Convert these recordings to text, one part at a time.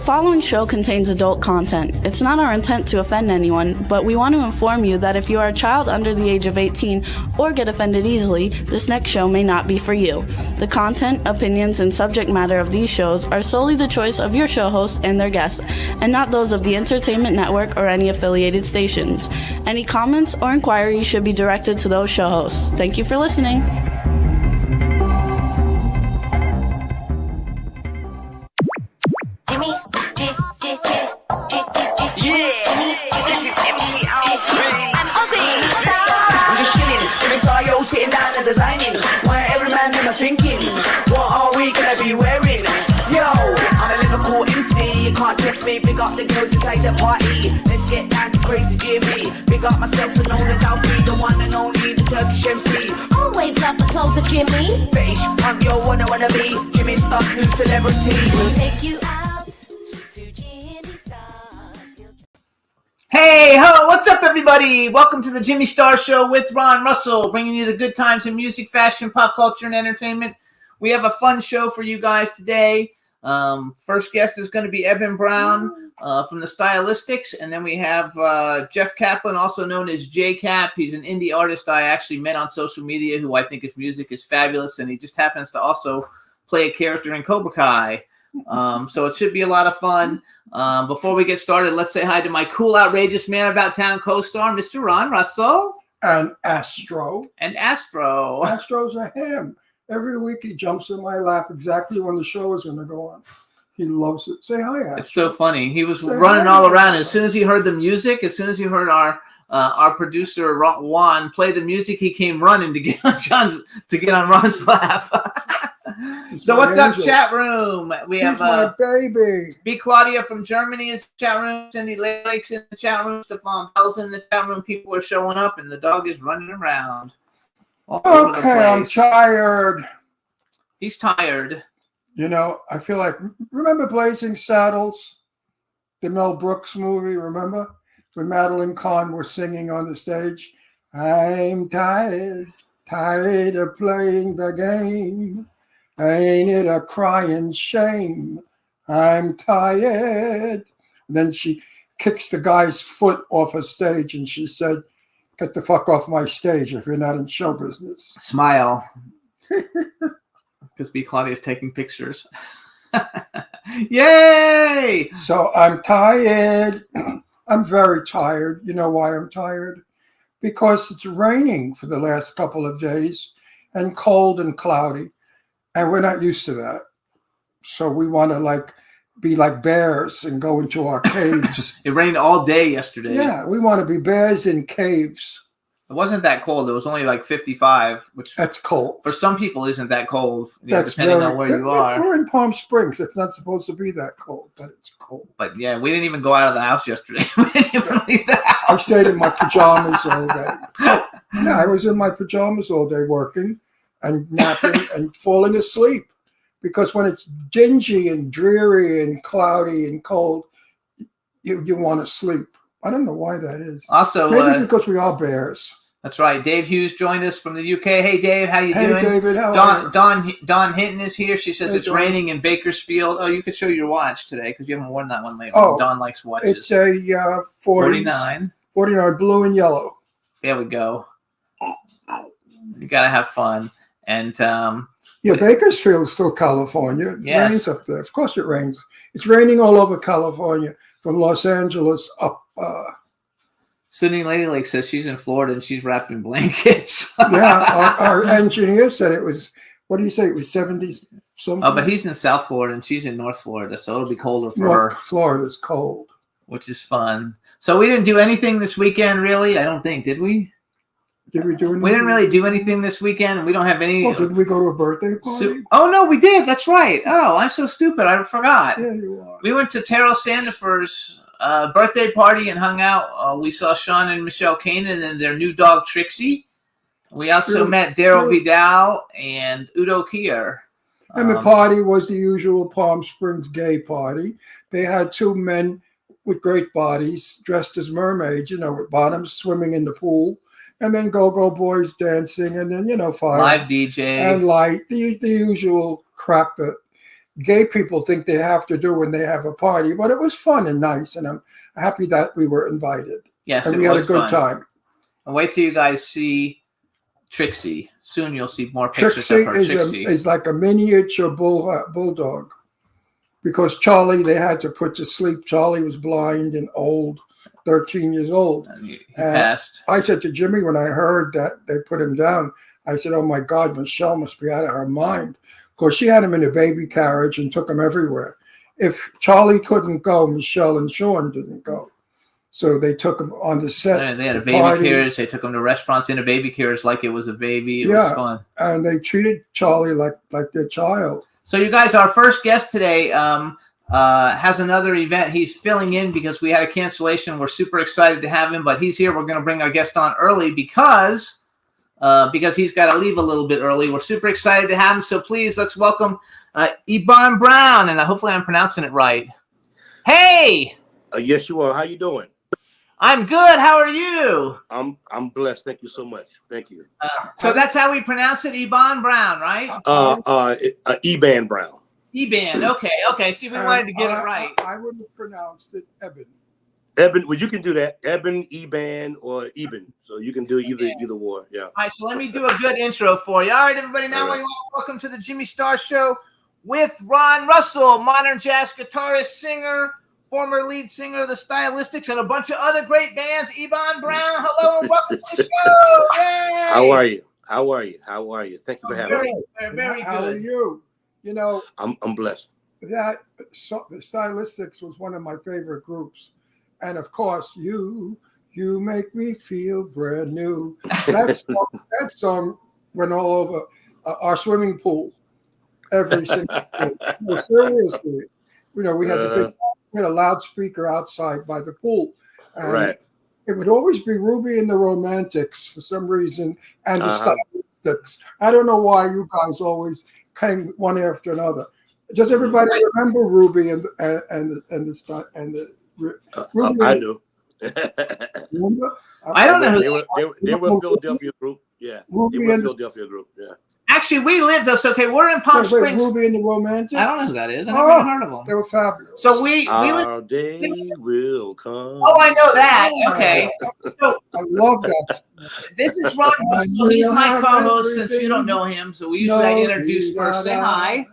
following show contains adult content. It's not our intent to offend anyone, but we want to inform you that if you are a child under the age of 18 or get offended easily, this next show may not be for you. The content, opinions, and subject matter of these shows are solely the choice of your show hosts and their guests, and not those of the Entertainment Network or any affiliated stations. Any comments or inquiries should be directed to those show hosts. Thank you for listening. Sitting down and designing, where every man them are thinking, what are we gonna be wearing? Yo, I'm a Liverpool MC, you can't trust me, big up the girls inside the party. Let's get down to crazy Jimmy, big up myself and known as Alfie, the one and only, the Turkish MC. Always love the clothes of Jimmy. Bitch, I'm your wanna be, Jimmy Star's new celebrity. We'll take you out to Jimmy Star's. Hey ho, what's up everybody? Welcome to the Jimmy Star Show with Ron Russell, bringing you the good times in music, fashion, pop culture, and entertainment. We have a fun show for you guys today. First guest is going to be Eben Brown from the Stylistics, and then we have Jeff Kaplan, also known as J Cap. He's an indie artist I actually met on social media, who I think his music is fabulous, and he just happens to also play a character in Cobra Kai. So it should be a lot of fun. Before we get started, let's say hi to my cool, outrageous man about town co-star, Mr. Ron Russell. And Astro. Astro's a ham. Every week he jumps in my lap exactly when the show is going to go on. He loves it. Say hi, Astro. It's so funny. He was running all around. As soon as he heard the music, as soon as he heard our producer Juan play the music, he came running to get on Ron's lap. So what's up, chat room? We have my baby. B. Claudia from Germany is in the chat room. Cindy Lake's in the chat room. Stefan Bell's in the chat room. People are showing up, and the dog is running around. Okay, I'm tired. He's tired. You know, I feel like, remember Blazing Saddles? The Mel Brooks movie, remember? When Madeline Kahn was singing on the stage. I'm tired of playing the game. Ain't it a crying shame? I'm tired. And then she kicks the guy's foot off a stage and she said, get the fuck off my stage if you're not in show business. Smile. Because B. Claudia's taking pictures. Yay! So I'm tired. I'm very tired. You know why I'm tired? Because it's raining for the last couple of days and cold and cloudy. And we're not used to that. So we want to be like bears and go into our caves. It rained all day yesterday. Yeah, we want to be bears in caves. It wasn't that cold. It was only like 55, which that's cold. For some people isn't that cold, that's depending on where you are. We're in Palm Springs. It's not supposed to be that cold, but it's cold. But yeah, we didn't even go out of the house yesterday. We didn't even leave the house. I stayed in my pajamas all day. Yeah, I was in my pajamas all day working and napping and falling asleep, because when it's dingy and dreary and cloudy and cold, you want to sleep. I don't know why that is. Also, maybe because we are bears. That's right. Dave Hughes joined us from the UK. Hey, Dave, how you doing? Hey, David, how are you? Dawn Hinton is here. She says it's raining in Bakersfield. Oh, you could show your watch today because you haven't worn that one lately. Oh, Dawn likes watches. It's a 49 blue and yellow. There we go. You got to have fun. And Bakersfield is still California. It rains up there. Of course it rains. It's raining all over California, from Los Angeles up. Sydney Lady Lake says she's in Florida and she's wrapped in blankets. Yeah, our engineer said it was, what do you say, it was 70 something? Oh, but he's in South Florida and she's in North Florida, so it'll be colder for her. Florida's cold. Which is fun. So we didn't do anything this weekend, really? I don't think, did we? Did we do anything? We didn't really do anything this weekend, and we don't have any. Well, did we go to a birthday party? Oh, no, we did. That's right. Oh, I'm so stupid. I forgot. Yeah, you are. We went to Terrell Sandifer's birthday party and hung out. We saw Sean and Michelle Kanan and their new dog, Trixie. We also met Daryl Vidal and Udo Kier. And the party was the usual Palm Springs gay party. They had two men with great bodies dressed as mermaids, with bottoms, swimming in the pool. And then go-go boys dancing, and then, fire. Live DJ. And light, the usual crap that gay people think they have to do when they have a party. But it was fun and nice, and I'm happy that we were invited. Yes, and it we had a was good fun. time. And wait till you guys see Trixie. Soon you'll see more pictures Trixie of her. Trixie. is like a miniature bulldog, because Charlie they had to put to sleep. Charlie was blind and old, 13 years old. And he And passed. I said to Jimmy when I heard that they put him down, I said, "Oh my God, Michelle must be out of her mind," because she had him in a baby carriage and took him everywhere. If Charlie couldn't go, Michelle and Sean didn't go, so they took him on the set. They had a to baby parties, carriage. They took him to restaurants in a baby carriage like it was a baby. It was Yeah. fun. and they treated Charlie like their child. So you guys, our first guest today has another event. He's filling in because we had a cancellation. We're super excited to have him, but he's here. We're going to bring our guest on early because he's got to leave a little bit early. We're super excited to have him. So please, let's welcome Iban Brown, and hopefully I'm pronouncing it right. Hey, Yes, you are. How you doing? I'm good. How are you? I'm blessed. Thank you so much. Thank you. So that's how we pronounce it, Iban Brown, right? Eban Brown. Eban. Okay. See, we wanted to get it right. I would have pronounced it Eben. Eben, well, you can do that. Eben, Eban, or Eben. So you can do either war. Yeah. All right, so let me do a good intro for you. All right, everybody, now All right. we want to welcome to the Jimmy Star Show with Ron Russell, modern jazz guitarist, singer, former lead singer of the Stylistics, and a bunch of other great bands. Iban Brown, hello and welcome to the show. Yay! How are you? How are you? Thank you for having me. Very How are good. you? You know, I'm blessed. the Stylistics was one of my favorite groups, and of course, you make me feel brand new. That song went all over our swimming pool every single day. No, seriously, we had we had a loudspeaker outside by the pool, and Right. it would always be Ruby and the Romantics for some reason, and the Uh-huh. Stylistics. I don't know why you guys always came one after another. Does everybody remember Ruby and the Ruby? I do. Remember? I don't know who. They were a Philadelphia group. Yeah. They Ruby were a and the, Philadelphia group. Yeah. Actually, we lived us. Okay, we're in Palm wait, Springs. Ruby and the Romantics. I don't know who that is. I never even heard of them. They were fabulous. So we lived. Our day will come. Oh, I know that. Okay. So I love that. this is Ron Russell. He's my co-host. Since you don't know him, so we usually introduce first. Say hi.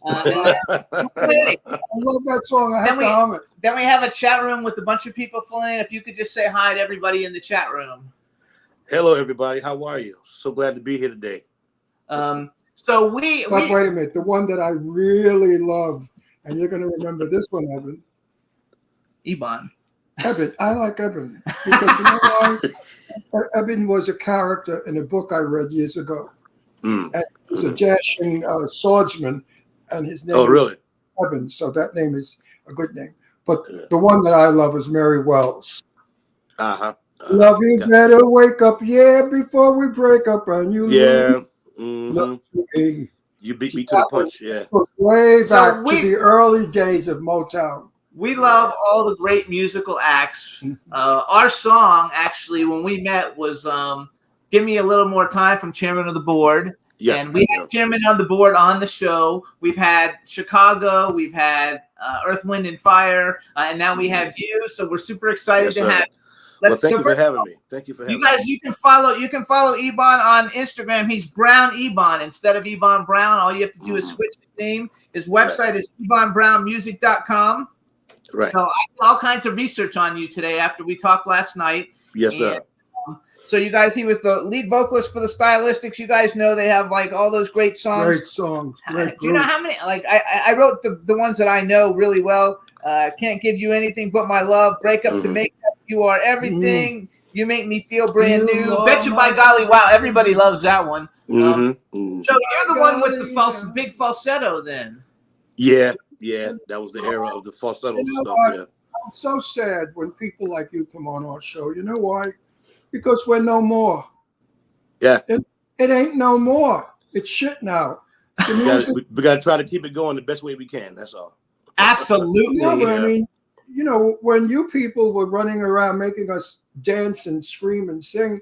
I love that song. I have to hum it. Then we have a chat room with a bunch of people filling in. If you could just say hi to everybody in the chat room. Hello, everybody. How are you? So glad to be here today. So we But wait a minute, the one that I really love, and you're going to remember this one, Evan. Iban. Eben, I like Eben because you know why? Eben was a character in a book I read years ago. Mm. And he was a dashing swordsman, and his name Oh, was really? Eben, so that name is a good name. But the one that I love is Mary Wells. Uh-huh. Love you yeah. better wake up, yeah, before we break up, and you Yeah. love Mhm. me. You beat me to the punch. Yeah. It was way So back we- to the early days of Motown. We love all the great musical acts. Our song, actually, when we met, was "Give Me a Little More Time" from Chairman of the Board. Yeah. And we had Chairman of the Board on the show. We've had Chicago. We've had Earth, Wind, and Fire. And now we have you. So we're super excited Yes, to sir. have. Well, thank you for having me. Thank you for having You guys, you can follow Iban on Instagram. He's Brown Iban instead of Iban Brown. All you have to do is switch his name. His website is IbanBrownMusic.com. me. Right. So I did all kinds of research on you today after we talked last night. Yes, sir. So you guys, he was the lead vocalist for the Stylistics. You guys know they have like all those great songs. Great songs. Great Do you know group. how many? Like I wrote the ones that I know really well. Can't Give You Anything But My Love. Break Up to Mhm. Make Up. You Are Everything. You Make Me Feel Brand You New. are Bet You my- by golly, wow! Everybody loves that one. Mm-hmm. So you're the one with the Golly, big falsetto, then. Yeah. That was the era of the falsetto You know stuff. what? Yeah. I'm so sad when people like you come on our show. You know why? Because we're no more. Yeah. It ain't no more. It's shit now. The music, We got to try to keep it going the best way we can. That's all. Absolutely. no, but I Yeah. mean, when you people were running around making us dance and scream and sing,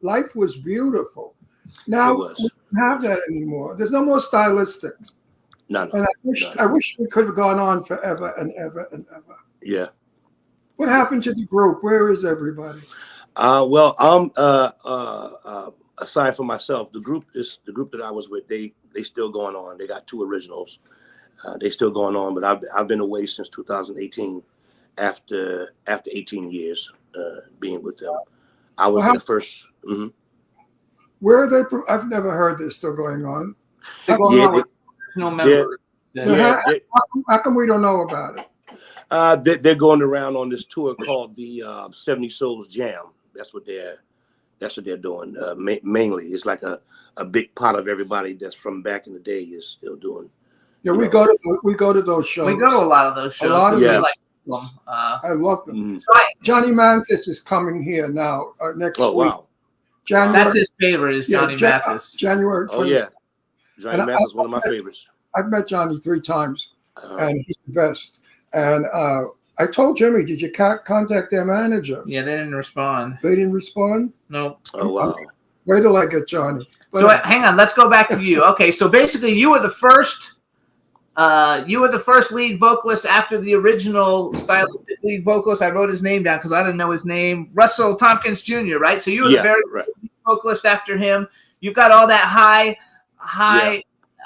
life was beautiful. Now It was. we don't have that anymore. There's no more Stylistics. No. And I wish we could have gone on forever and ever and ever. Yeah. What happened to the group? Where is everybody? Well, aside from myself, the group that I was with. They still going on. They got 2 originals. They still going on, but I've been away since 2018. After 18 years being with them, I was the first. Mm-hmm. Where are they? I've never heard they're still going on. They're going on with no members. How come we don't know about it? They're going around on this tour called the 70 Souls Jam. That's what they're doing. Mainly, it's like a big pot of everybody that's from back in the day is still doing. Yeah, we go to those shows. We go to a lot of those shows. We Yeah. like them. I love them. Mm-hmm. Johnny Mathis is coming here now next Oh week. wow! January, That's his favorite is Johnny Mathis. January 20th. Oh yeah, Johnny And Mathis is one of my favorites. I've met Johnny 3 times, and he's the best. And I told Jimmy, did you contact their manager? Yeah, they didn't respond. They didn't respond? No. Oh wow! Wait till I get Johnny. But, So hang on, let's go back to you. Okay, so basically you were the first lead vocalist after the original stylistic lead vocalist. I wrote his name down because I didn't know his name. Russell Tompkins Jr., right? So you were the very right. lead vocalist after him. You've got all that high,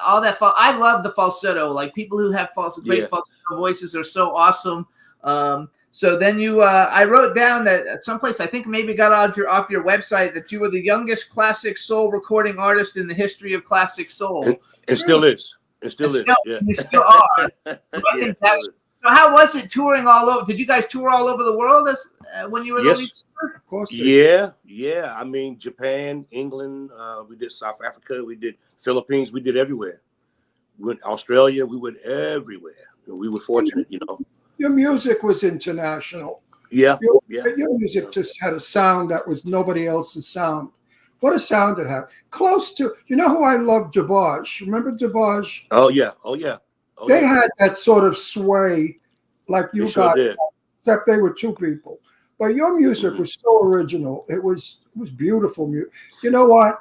all that. I love the falsetto. Like people who have great falsetto voices are so awesome. So then I wrote down that at some place, I think maybe got off your website, that you were the youngest classic soul recording artist in the history of classic soul. It still is. It still is. Yeah. You still are. So, Yeah, so how was it touring all over? Did you guys tour all over the world when you were the lead singer? of course. Yeah. I mean, Japan, England. We did South Africa. We did Philippines. We did everywhere. We went Australia. We went everywhere. We were fortunate, you know. Your music was international. Yeah. Your music just had a sound that was nobody else's sound. What a sound it had. Close to, you know who I love? DeBarge. Remember DeBarge? Oh yeah. They had that sort of sway like you They sure got, did. except they were 2 people. But your music was so original. It was beautiful music. You know what?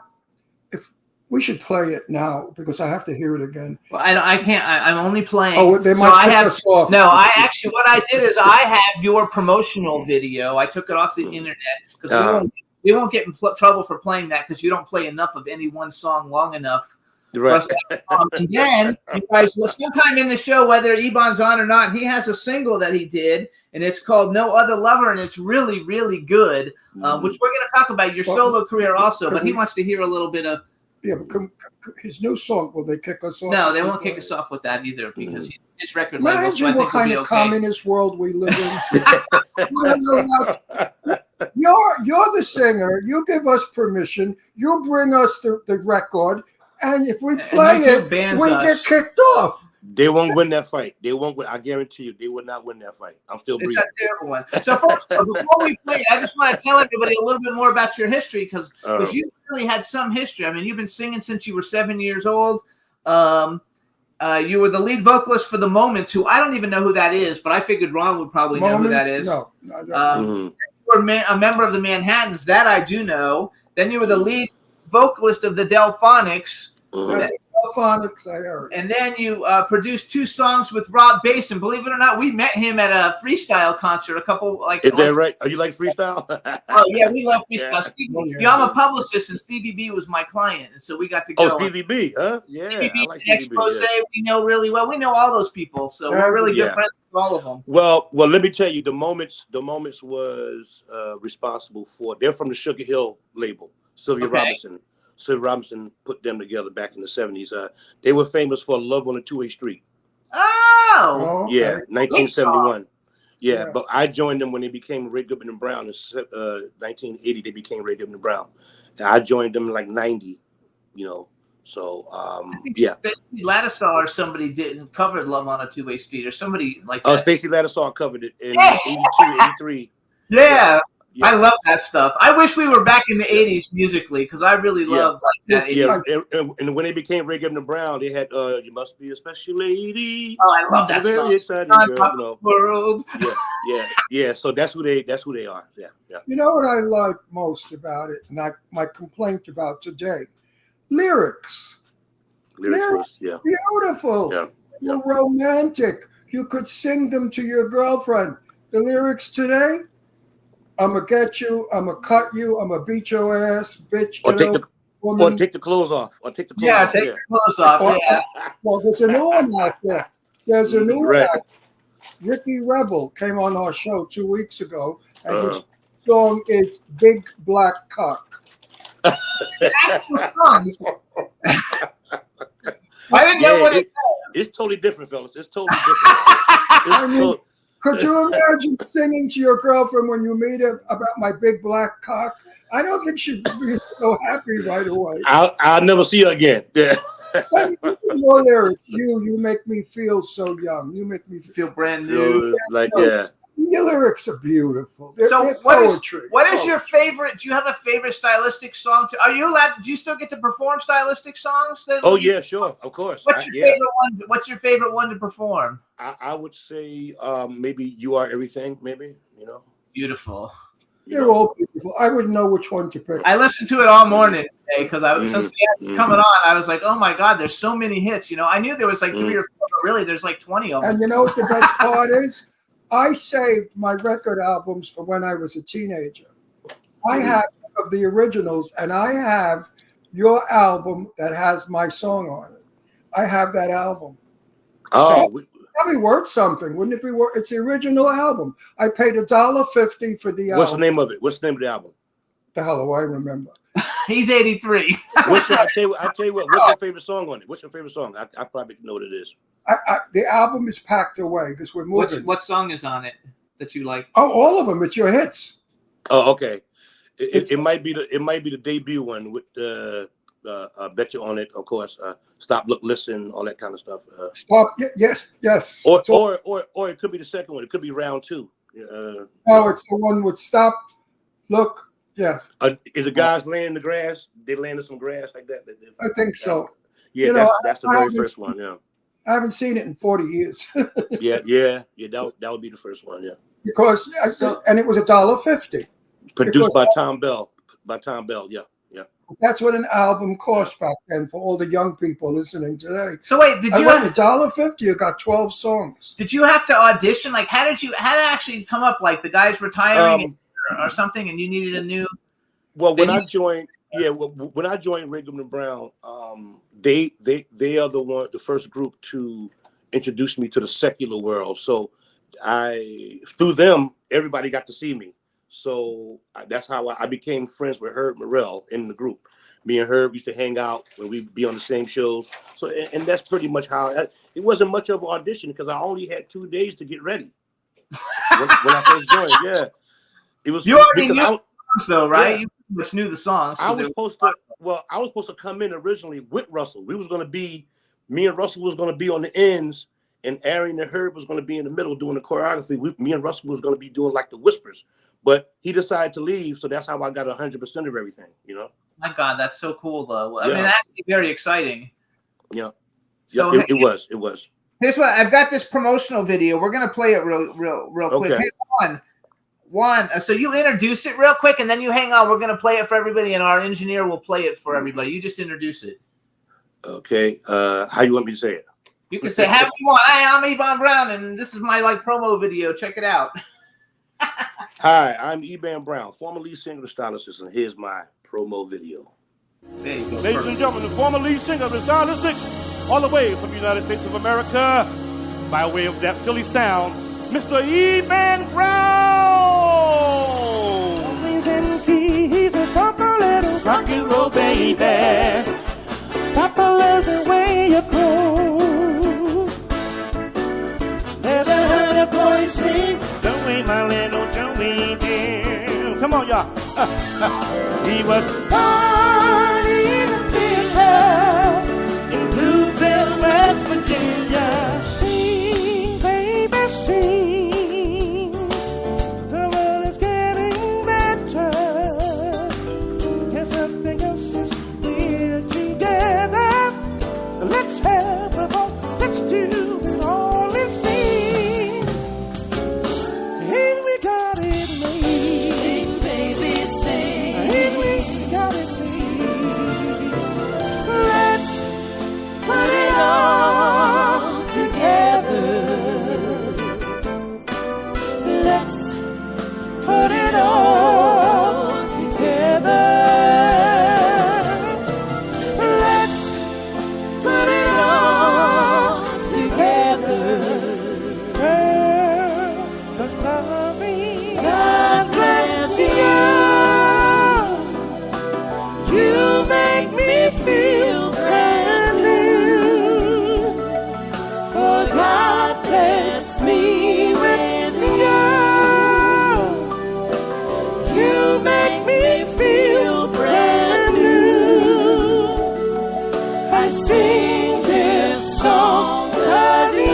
If we should play it now because I have to hear it again. Well, I can't. I'm only playing. Oh, they might kick us off. No, I actually, what I did is I have your promotional video. I took it off the internet because we won't get in trouble for playing that because you don't play enough of any one song long enough. Right. And then you guys, sometime in the show, whether Ebon's on or not, he has a single that he did, and it's called "No Other Lover," and it's really, really good. Which we're going to talk about your solo career also, but he wants to hear a little bit of. Yeah, but his new song, will they kick us off? No, they won't kick us off with that either because his record label. Imagine So I what think kind we'll of be okay. communist world we live in. You're the singer. You give us permission. You bring us the record. And if we play YouTube it, bans we us. get kicked off. They won't win that fight. They won't win. I guarantee you, they will not win that fight. I'm still It's breathing. a terrible one. So, folks, before we play, I just want to tell everybody a little bit more about your history because you really had some history. I mean, you've been singing since you were 7 years old. You were the lead vocalist for The Moments, who I don't even know who that is, but I figured Ron would probably know who that is. No, I don't. You were a member of the Manhattans. That I do know. Then you were the lead vocalist of the Delphonics. Delphonics, I heard. And then you produced 2 songs with Rob Basin. Believe it or not, we met him at a freestyle concert a couple Is that right? Are you like freestyle? Oh yeah, we love freestyle. Yeah. Stevie, I'm a publicist, and Stevie B was my client, and so we got to go. Oh, Stevie B, huh? Yeah, Stevie B, I like Stevie B. Expose, Yeah. we know really well. We know all those people, so we're really good friends with all of them. Well, let me tell you, the Moments was responsible for. They're from the Sugar Hill label. Sylvia Robinson. Sylvia Robinson put them together back in the 70s. They were famous for "Love on a Two-Way Street." Oh, Okay. Yeah, 1971. Yeah, Yeah. but I joined them when they became Ray Goodman and Brown in 1980. They became Ray Goodman and Brown. And I joined them in like 90. You know, so I think yeah. Stacey Lattisaw or somebody covered "Love on a Two-Way Street" or somebody like that. Stacey Lattisaw covered it in Yeah. 82, 83. Yeah. Yeah. I love that stuff. I wish we were back in the 80s musically because I really love that 80s. Yeah, and when they became Ray Goodman and Brown, they had "You Must Be a Special Lady." Oh, I love that Very song. exciting, On girl, top you know. of the world. Yeah. So that's who they are. Yeah. You know what I like most about it, and my complaint about today? Lyrics. Lyrics, yeah. Beautiful. Yeah. You're romantic. You could sing them to your girlfriend. The lyrics today, I'ma get you, I'ma cut you, I'ma beat your ass, bitch. Or get or take the clothes off. Or take the clothes off. Take your clothes off. Or- Yeah. Well, there's a new one out there. There's a new Right. one. Ricky Rebel came on our show 2 weeks ago, and his Uh-huh. song is Big Black Cock. Actual songs. I didn't know what it. It's totally different, fellas. It's totally different. I mean, could you imagine singing to your girlfriend when you meet her about my big black cock? I don't think she'd be so happy right away. I'll never see her again. Yeah. Your lyrics, you make me feel so young. You make me feel. Feel brand new. So, like, yeah. Your lyrics are beautiful. They're What is poetry. your favorite? Do you have a favorite stylistic song? Are you allowed? Do you still get to perform stylistic songs? Oh yeah, sure, of course. What's your favorite one? What's your favorite one to perform? I would say maybe You Are Everything. Maybe Beautiful. They're all beautiful. I wouldn't know which one to pick. I listened to it all morning today because since we had it Mhm. coming on, I was like, oh my god, there's so many hits. I knew there was like 3 or 4, but really there's like 20 of them. And you know what the best part is? I saved my record albums for when I was a teenager. I have of the originals, and I have your album that has my song on it. I have that album. Probably worth something, wouldn't it be worth? It's the original album. I paid $1.50 for the album. What's the name of it? What's the name of the album? The hell do I remember? He's 83. I tell you what. What's your favorite song on it? What's your favorite song? I probably know what it is. The album is packed away because we're moving. What song is on it that you like? Oh, all of them. It's your hits. Oh, okay. It might be the debut one with Bet You On It, of course. Stop, Look, Listen, all that kind of stuff. Stop. Yes. Or it could be the second one. It could be round 2. Oh, it's the one with Stop, Look. Yes. Is the guys laying in the grass? They laying in some grass like that? I think so. Yeah, that's the very first one. Yeah. I haven't seen it in 40 years. yeah. That would be the first one. Yeah. Because and it was $1.50. Produced by Tom Bell. Yeah. That's what an album cost back then for all the young people listening today. So wait, did you $1.50? You got 12 songs. Did you have to audition? Like, how did it actually come up? Like, the guy's retiring or something, and you needed a new. Well, when I joined Ray Brown, they are the first group to introduce me to the secular world. So through them, everybody got to see me. So that's how I became friends with Herb Morrell in the group. Me and Herb used to hang out when we'd be on the same shows. So, and that's pretty much how it wasn't much of an audition because I only had 2 days to get ready when I first joined. Yeah, it was. You already knew the songs, though, right? Yeah. You pretty much knew the songs. I was supposed to come in originally with Russell. Me and Russell was going to be on the ends, and Arian and Herb was going to be in the middle doing the choreography. Me and Russell was going to be doing like the whispers. But he decided to leave, so that's how I got 100% of everything, My God, that's so cool, though. I Yeah. mean, that's very exciting. Yeah. So it was. Here's what I've got. This promotional video. We're gonna play it real quick. Okay. Hey, one. So you introduce it real quick, and then you hang on. We're gonna play it for everybody, and our engineer will play it for everybody. You just introduce it. Okay. How you want me to say it? You can say, "Have you want? Hey, I'm Eban Brown, and this is my promo video. Check it out." Hi, I'm Eban Brown, former lead singer of Stylistics, and here's my promo video. There you go. Ladies and gentlemen, the former lead singer of the Stylistics, all the way from the United States of America, by way of that Philly sound, Mr. Eban Brown. He's a proper little rock and roll baby. Papa loves the way you groove. Never heard a boy sing the way my little Joey did. Come on, y'all. He was born in the theater in Blueville, West Virginia. Sing, baby, sing. The world is getting better. Yes, nothing else is we're together. Let's have a ball. Let's do it all and sing. Ain't we got it made? Sing, baby, sing. Ain't we got it made? Let's make me feel brand new. I sing this song 'cause you.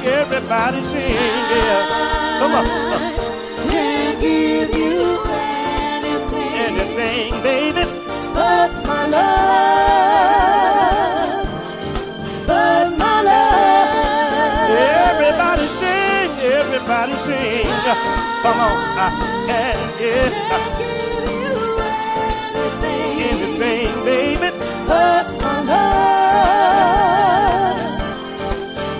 Everybody sing, yeah. Come on. Can't give you Anything, baby. but my love, but my love. Everybody sing. Come on, Can't give you anything, baby. but my love,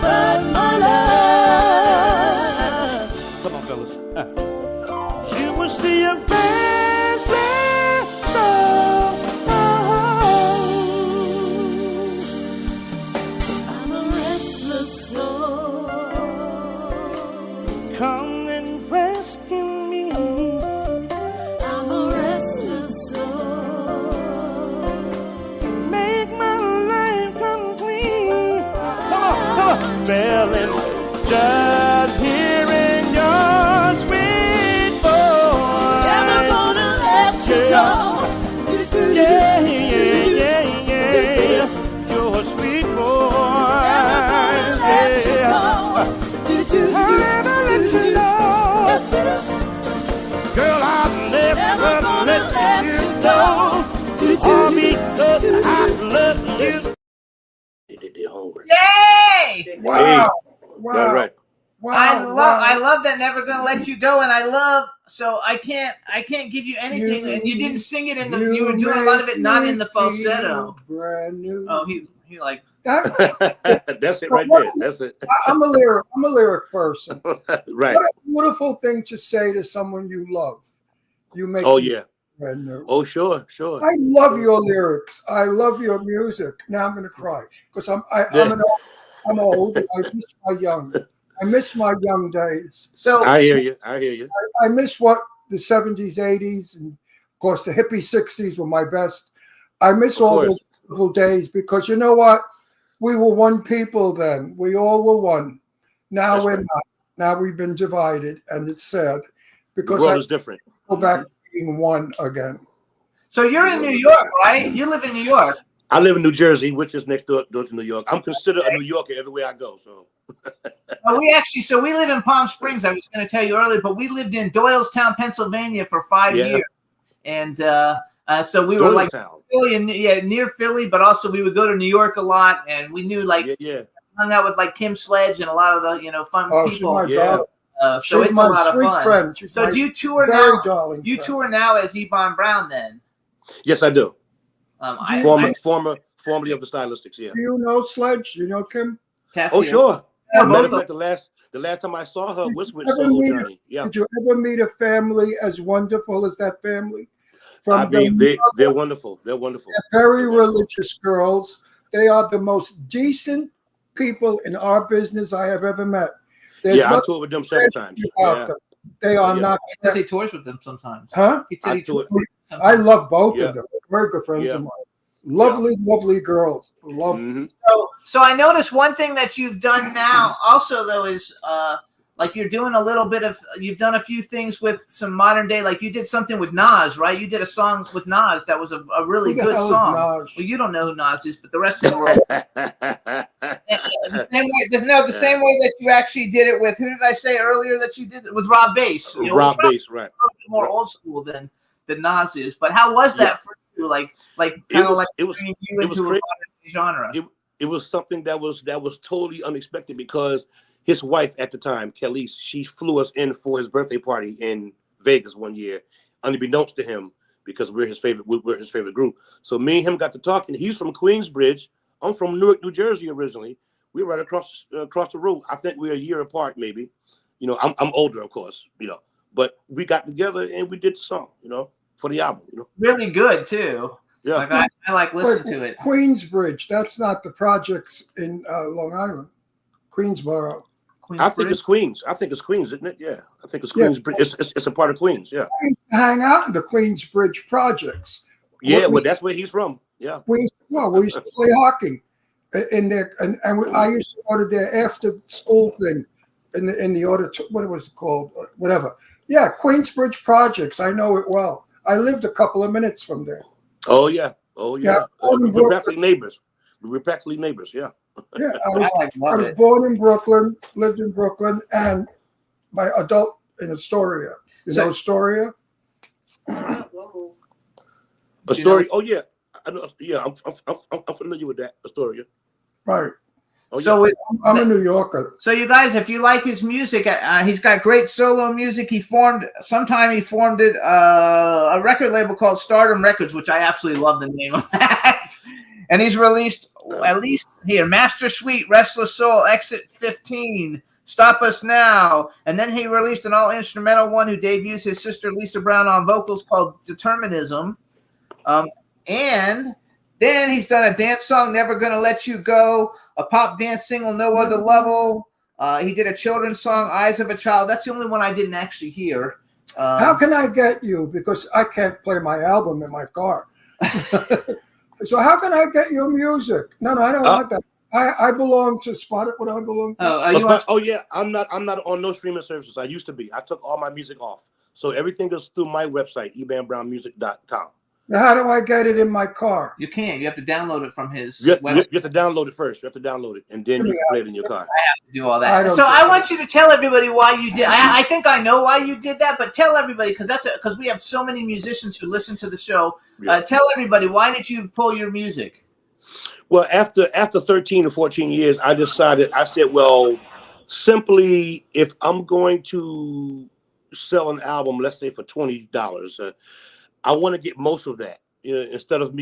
but my love. Come on, fellas. You will see a face I'm a restless soul. come and rescue me. I'm a restless soul. Make my life complete. Come on. Feeling just hearing your sweet voice. Never gonna let you go. Yeah. Your sweet voice. Let you Yeah. go. I'll never let you know. Girl, I'll never let you go. All because I love you. They're hungry. Yay! Wow. Wow. That's right. Wow. I love that Never Gonna Let You Go, and I love so I can't give you anything, and you didn't sing it in the you were doing a lot of it not in the falsetto. Brand new. Oh, he like That, That's it right there. That's it. I'm a lyric person. Right. What a beautiful thing to say to someone you love. You make Oh me yeah. brand new. Oh sure. I love your lyrics. I love your music. Now I'm going to cry because I'm old. I miss my young days. so. I hear you. I miss what the 70s, 80s, and of course the hippie 60s were my best. I miss Of all course. those beautiful days because you know what? We were one people then. We all were one. Now That's we're right. not. Now we've been divided, and it's sad The because world I is different. go back to being one again. So you're in New York, right? You live in New York. I live in New Jersey, which is next door to New York. I'm considered a New Yorker everywhere I go. So We live in Palm Springs. I was going to tell you earlier, but we lived in Doylestown, Pennsylvania for 5 Yeah. years, and so we were like Doylestown. Philly and near Philly, but also we would go to New York a lot, and we knew Yeah. hung out with like Kim Sledge and a lot of the fun Oh, she's people. my Yeah. darling. So She's it's a my lot of sweet fun. friend. She's So my do you tour very now? darling You friend. tour now as Ebon Brown then? Yes, I do. I Formerly of the Stylistics. Yeah. Do you know Sledge? Do you know Kim? Kathy, Oh sure. Yeah, Matter both of of fact, the last time I saw her was with Ever Soul meet- Journey. Yeah. Did you ever meet a family as wonderful as that family? I mean, the they're wonderful. They're wonderful. very They're wonderful. religious girls. They are the most decent people in our business I have ever met. There's Yeah, I nothing toured with them several times. about Yeah. them. They are Yeah. not. he says he tours with them sometimes. Huh? He said I he tours toured- with them I sometimes. love both Yeah. of them. Very good friends Yeah. of mine. Lovely, lovely girls. Love. Mhm. So I noticed one thing that you've done now also though is like you're doing a little bit of you've done a few things with some modern day, like you did something with Nas, right? You did a song with Nas that was a really Who the good hell is song. Nas? Well, you don't know who Nas is, but the rest of the world. The same way that you actually did it with who did I say earlier that you did it with Rob Bass? You know, Rob it's Bass, right? more old school than Nas is. But how was that for you? Like kind of was- like it was- bringing you it was into a crazy. modern genre. It was something that was totally unexpected because his wife at the time, Kelly's, she flew us in for his birthday party in Vegas one year, unbeknownst to him, because we're his favorite group. So me and him got to talking. He's from Queensbridge. I'm from Newark, New Jersey originally. We're right across the road. I think we're a year apart, maybe. You know, I'm older, of course. You know, but we got together and we did the song. You know, for the album. You know, Really good too. yeah. Like I like listen to it. Queensbridge. That's not the projects in Long Island. Queensboro. I think it's Queens. I think it's Queens, isn't it? Yeah, I think it's Yeah. Queens. It's a part of Queens. Yeah. I used to hang out in the Queensbridge projects. Yeah, we- well, that's where he's from. Yeah. We used to play hockey in there, and I used to go to their after school thing in the what was it called? Whatever. Yeah, Queensbridge Projects. I know it well. I lived a couple of minutes from there. Oh yeah. Yeah, We're practically neighbors. We're practically neighbors. Yeah. Yeah, I I love was it. born in Brooklyn, lived in Brooklyn, and my adult in Astoria. You know Astoria? Astoria. Oh yeah. I know. Yeah, I'm familiar with that Astoria. Right. Oh, yeah. So I'm a New Yorker. So you guys, if you like his music, he's got great solo music. He formed it a record label called Stardom Records, which I absolutely love the name of that. And he's released at least here Master Suite, Restless Soul, Exit 15, Stop Us Now, and then he released an all instrumental one who debuts his sister Lisa Brown on vocals called Determinism. And then he's done a dance song, Never Gonna Let You Go, a pop dance single, No Other Level. He did a children's song, Eyes of a Child. That's the only one I didn't actually hear. How can I get you? Because I can't play my album in my car. So how can I get your music? No, I don't want that. I belong to Spotify. What do I belong to? Oh yeah, I'm not on no streaming services. I used to be. I took all my music off, so everything goes through my website, ebanbrownmusic.com. Now, how do I get it in my car? You can't. You have to download it from his You have website. to download it first. You have to download it, and then you can play it in your car. Do all I that. don't So do I that. want you to tell everybody why you did. I think I know why you did that, but tell everybody because we have so many musicians who listen to the show. Yeah. Tell everybody, why did you pull your music? Well, after 13 or 14 years, I said, well, simply if I'm going to sell an album, let's say for $20, I want to get most of that. You know, instead of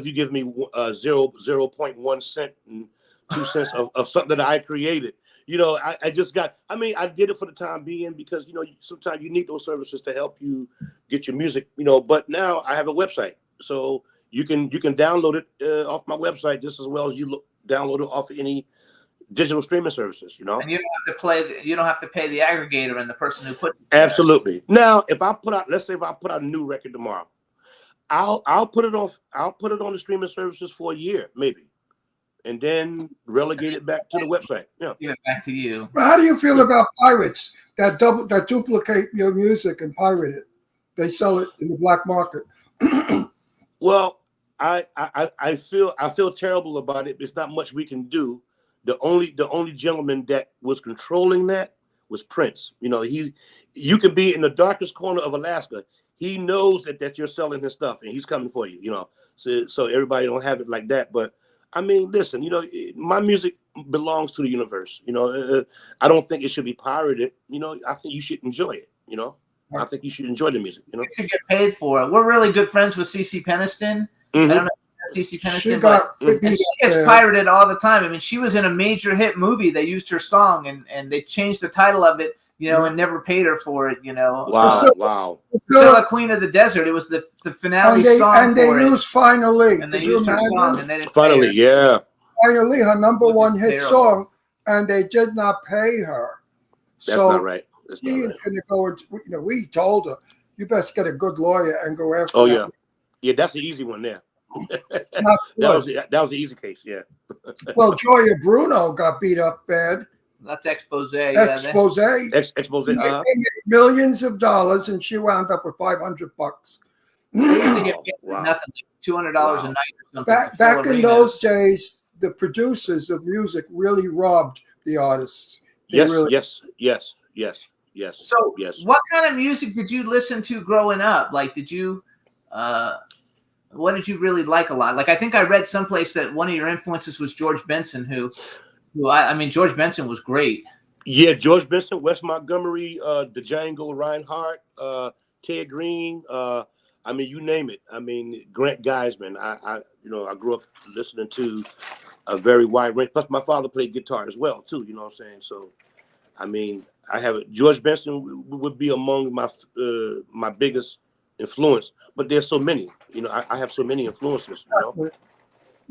you giving me 0.1 cent and 2 cents of something that I created. You know, I did it for the time being because, you know, sometimes you need those services to help you get your music, you know, but now I have a website. So you can download it off my website just as well as you download it off any digital streaming services, you know. And you don't have to pay the aggregator and the person who puts it. Absolutely. Now, let's say if I put out a new record tomorrow, I'll put it on the streaming services for a year, maybe, and then relegate it back to the website. Yeah. Give it back to you. Well, how do you feel about pirates that duplicate your music and pirate it? They sell it in the black market. Well, I feel terrible about it. There's not much we can do. The only gentleman that was controlling that was Prince. You know, you can be in the darkest corner of Alaska. He knows that you're selling his stuff and he's coming for you, you know. So everybody don't have it like that. But I mean, listen, you know, my music belongs to the universe. You know, I don't think it should be pirated. You know, I think you should enjoy it. You know, I think you should enjoy the music. You know, You should get paid for it. We're really good friends with CeCe Peniston. Mhm. I don't know if you know CeCe Peniston, She but got Mm. and she gets pirated all the time. I mean, she was in a major hit movie. They used her song and they changed the title of it, you know, and never paid her for it, you know. Wow. Priscilla, Queen of the Desert. It was the finale song and they for it. used Finally. And they Could you used her imagine? song and they didn't Finally, pay her. yeah. Finally, her number Which is one hit terrible. song, and they did not pay her. That's So not right. That's she not is right. going to go into, you know, we told her, you best get a good lawyer and go after Oh that. yeah. Yeah, that's the easy one there. Not That good. was the easy case, yeah. Well, Joya Bruno got beat up bad. That's expose. Yeah, Expose. Expose. They made millions of dollars, and she wound up with $500. they used to get paid Wow. nothing, like $200 Wow. a night or something. Back to fill in arenas. those days, the producers of music really robbed the artists. They Yes, really- yes. So, yes. what kind of music did you listen to growing up? Like, what did you really like a lot? Like, I think I read someplace that one of your influences was George Benson, who I mean, George Benson was great. Yeah, George Benson, Wes Montgomery, Django Reinhardt, Ted Green. I mean, you name it. I mean, Grant Geisman. I grew up listening to a very wide range. Plus, my father played guitar as well too. You know what I'm saying? So, I mean, George Benson would be among my biggest influence. But there's so many. You know, I have so many influences. You know.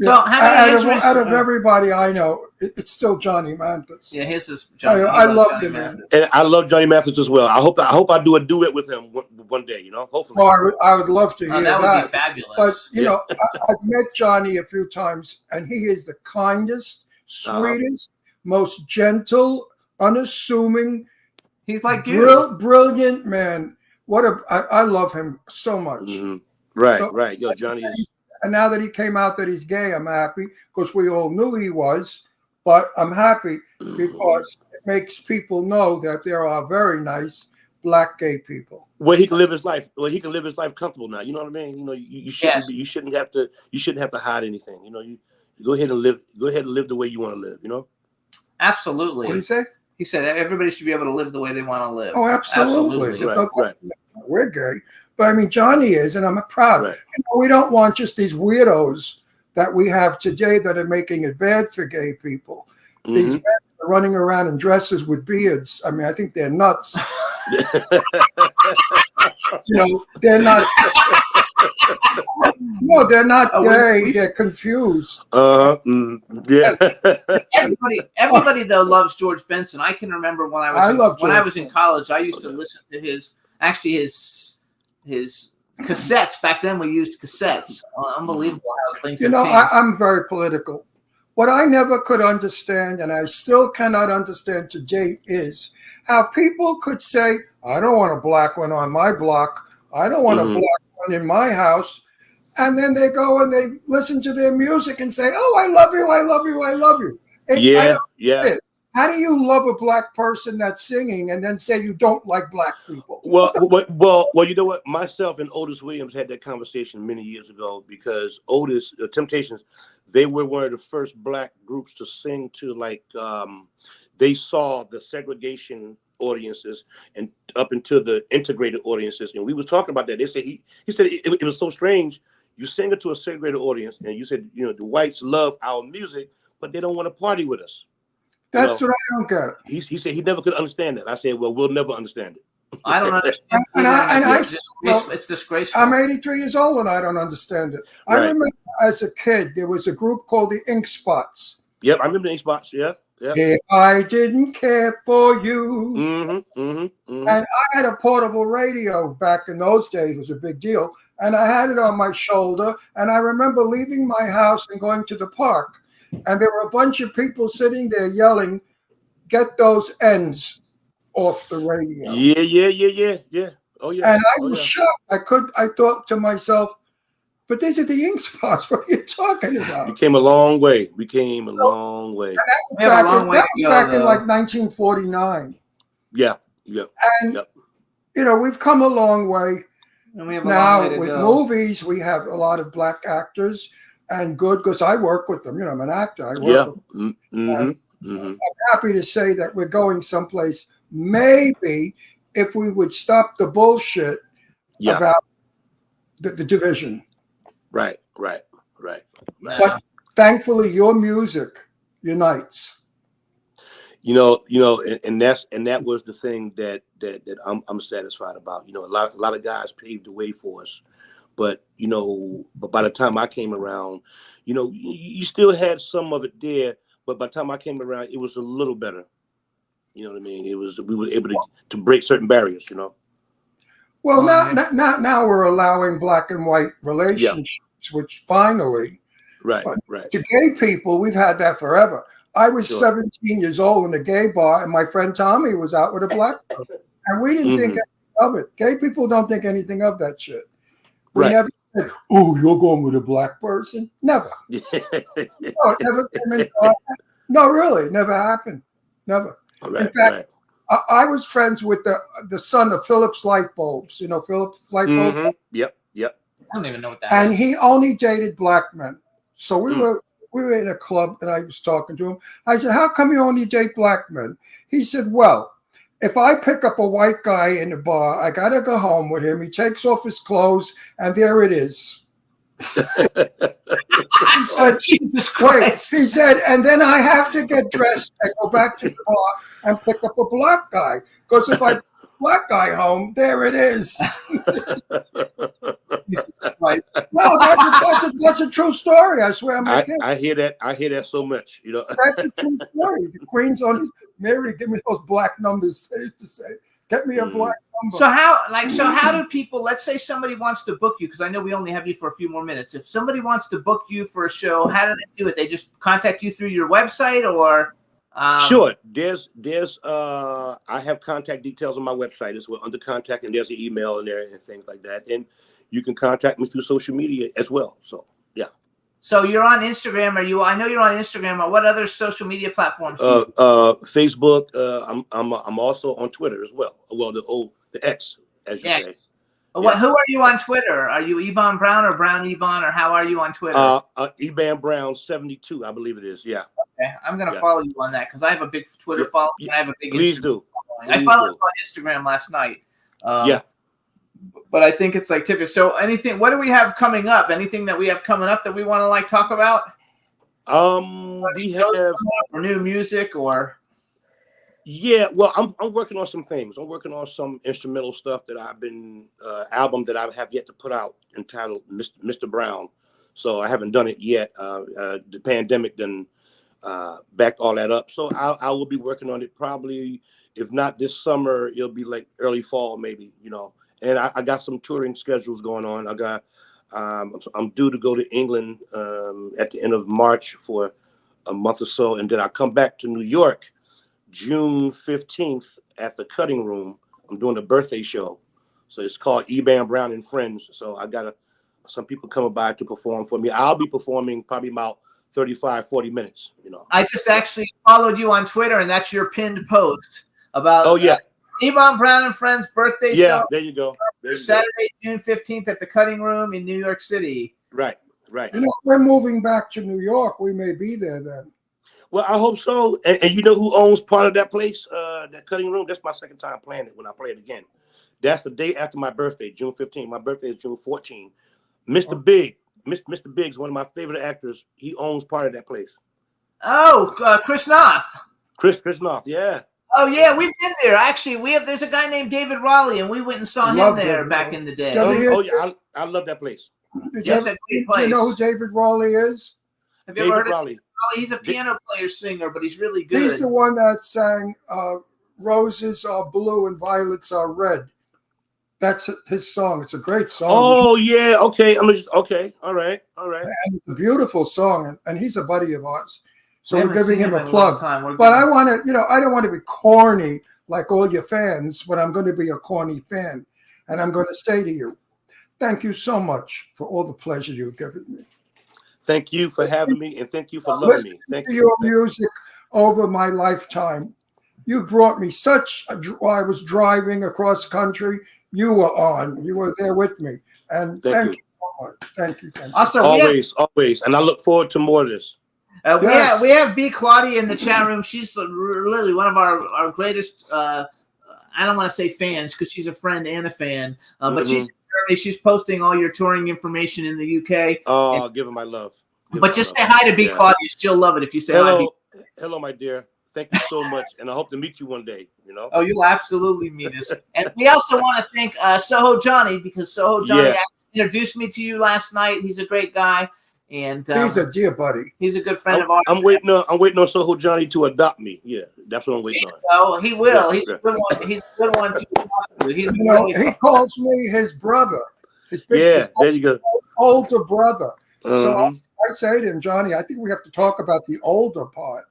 So, how many instruments? out of everybody I know, it's still Johnny Mathis. Yeah, his is Johnny. I love Johnny him, man. Mathis. And I love Johnny Mathis as well. I hope I do a duet with him one day. You know, hopefully. Well, I would love to hear Oh, that would be fabulous. But, you Yeah. know, I've met Johnny a few times, and he is the kindest, sweetest, most gentle, unassuming, He's like you. brilliant man. I love him so much. Mhm. Right, So- right. Yo, Johnny is. And now that he came out that he's gay, I'm happy because we all knew he was. But I'm happy because it makes people know that there are very nice black gay people. Well, he can live his life. Well, he can live his life comfortable now. You know what I mean? You know, you shouldn't. Yes. You shouldn't have to. You shouldn't have to hide anything. You know, you go ahead and live. Go ahead and live the way you want to live. You know. Absolutely. What do you say? He said everybody should be able to live the way they want to live. Oh, absolutely. Absolutely. There's no Right, question that we're gay. But I mean, Johnny is, and I'm proud. Right. You know, we don't want just these weirdos that we have today that are making it bad for gay people. These Mhm. men are running around in dresses with beards. I mean, I think they're nuts. You know, they're not. No, they're not Oh, gay. we- They're confused. Yeah. Everybody though loves George Benson. I can remember when I love when I George was in college, I used to listen to his cassettes. Back then we used cassettes. Unbelievable how things You have know, changed. I'm very political. What I never could understand, and I still cannot understand today, is how people could say, I don't want a black one on my block. I don't want a Mhm. black one in my house. And then they go and they listen to their music and say, oh, I love you, I love you, I love you. I Yeah. don't Yeah. get it. How do you love a black person that's singing and then say you don't like black people? Well, you know what? Myself and Otis Williams had that conversation many years ago because Otis, Temptations, they were one of the first black groups to sing to they saw the segregation audiences and up into the integrated audiences, and we was talking about that. They said he said it was so strange. You sing it to a segregated audience, and you said the whites love our music, but they don't want to party with us. That's what I don't get. He said he never could understand that. I said, well, we'll never understand it. I don't understand. It's disgraceful. I'm 83 years old and I don't understand it. I Right. remember as a kid, there was a group called the Ink Spots. Yep, I remember the Xbox. Yeah. If I didn't care for you. Mm-hmm. And I had a portable radio back in those days. It was a big deal. And I had it on my shoulder. And I remember leaving my house and going to the park. And there were a bunch of people sitting there yelling, get those ends off the radio. Yeah. Oh yeah. And I was shocked. I thought to myself, but these are the Ink Spots. What are you talking about? We came a long way. We came a long way. We have a long way to go, back in though. like 1949. Yeah. And, Yep. we've come a long way. And we have a long way Now to with go. movies, we have a lot of black actors and good, because I work with them. I'm an actor. I work Yeah. with them. Mm-hmm. I'm happy to say that we're going someplace. Maybe if we would stop the bullshit Yeah. about the division. Right. But thankfully, your music unites. And that was the thing that I'm satisfied about. A lot of guys paved the way for us, but by the time I came around, you still had some of it there, but by the time I came around, it was a little better. You know what I mean? We were able to break certain barriers. Well, now we're allowing black and white relationships, which finally, Right. to gay people, we've had that forever. I was Sure. 17 years old in a gay bar, and my friend Tommy was out with a black person, and we didn't think anything of it. Gay people don't think anything of that shit. We Right. never said, "Oh, you're going with a black person." Never. No, it never came into our head. No, really, never happened. Never. Right, In fact, I was friends with the son of Philips Light Bulbs. Philips Light Bulbs. Mm-hmm. Yep. I don't even know what that And is. he only dated black men. So we were in a club and I was talking to him. I said, how come you only date black men? He said, well, if I pick up a white guy in the bar, I got to go home with him. He takes off his clothes and there it is. He said, Jesus wait, Christ. he said, and then I have to get dressed and go back to the bar and pick up a black guy. Because if I black guy home, there it is. Right. No, that's a true story. I swear I'm not kidding. I hear that. I hear that so much. That's a true story. The Queen's on his Mary, give me those black numbers. They used to say, get me a black number. So how do people, let's say somebody wants to book you, because I know we only have you for a few more minutes. If somebody wants to book you for a show, how do they do it? They just contact you through your website, or Sure. There's I have contact details on my website as well under contact, and there's an email in there and things like that. And you can contact me through social media as well. So yeah. So you're on Instagram. I know you're on Instagram. Or what other social media platforms? Facebook. I'm also on Twitter as well. Well, the X, as you say. Who are you on Twitter? Are you Ebon Brown or Brown Ebon, or how are you on Twitter? Eban Brown 72, I believe it is. Yeah. Okay, I'm gonna follow you on that because I have a big Twitter following and I have a big Please Instagram do. following. I followed you on Instagram last night. But I think it's like typical. So anything? What do we have coming up? Anything that we have coming up that we want to like talk about? We have or new music or. Yeah, well, I'm working on some things. I'm working on some instrumental stuff that I've been album that I have yet to put out entitled Mr. Brown. So I haven't done it yet. The pandemic done backed all that up. So I will be working on it probably, if not this summer, it'll be like early fall maybe, you know. And I got some touring schedules going on. I got I'm due to go to England at the end of March for a month or so, and then I come back to New York June 15th at the Cutting Room. I'm doing a birthday show. So it's called Eban Brown and Friends. So I got some people coming by to perform for me. I'll be performing probably about 35, 40 minutes, you know. I just actually followed you on Twitter, and that's your pinned post about Eban Brown and Friends birthday show. There you go. Saturday, June 15th at the Cutting Room in New York City. Right. You know, we're moving back to New York. We may be there then. Well, I hope so. And you know who owns part of that place, that Cutting Room? That's my second time playing it when I play it again. That's the day after my birthday, June 15th. My birthday is June 14th. Mr. Biggs, one of my favorite actors, he owns part of that place. Oh, Chris Noth. Chris Noth, yeah. Oh yeah, we've been there. Actually, there's a guy named David Raleigh, and we went and saw him there back in the day. Yeah, I love that place. Do you know who David Raleigh is? Have you ever heard of Raleigh? He's a piano player, singer, but he's really good. He's the one that sang "Roses Are Blue and Violets Are Red." That's his song. It's a great song. Oh yeah, okay. Okay, all right. And it's a beautiful song, and he's a buddy of ours. So we're giving him a plug. But I want to, I don't want to be corny like all your fans, but I'm going to be a corny fan. And I'm going to say to you, thank you so much for all the pleasure you've given me. Thank you for having me, and thank you for loving me. Thank you. Your music over my lifetime. You brought me I was driving across country. You were on. You were there with me. And thank you so much. Thank you. Also, always. And I look forward to more of this. We have B. Claudia in the chat room. She's really one of our greatest, I don't want to say fans because she's a friend and a fan, but she's in Germany. She's posting all your touring information in the UK. Oh, give her my love. But just say hi to B. Claudia. She'll love it if you say hi. Hello, my dear. Thank you so much. And I hope to meet you one day, Oh, you'll absolutely meet us. And we also want to thank Soho Johnny, because Soho Johnny introduced me to you last night. He's a great guy. And he's a dear buddy. He's a good friend of ours. I'm waiting on Soho Johnny to adopt me. Yeah, that's what I'm waiting on. Oh, he will. He's a good one. He's a good one to adopt you. He calls me his brother. His there you go. Older brother. So I say to him, Johnny, I think we have to talk about the older part.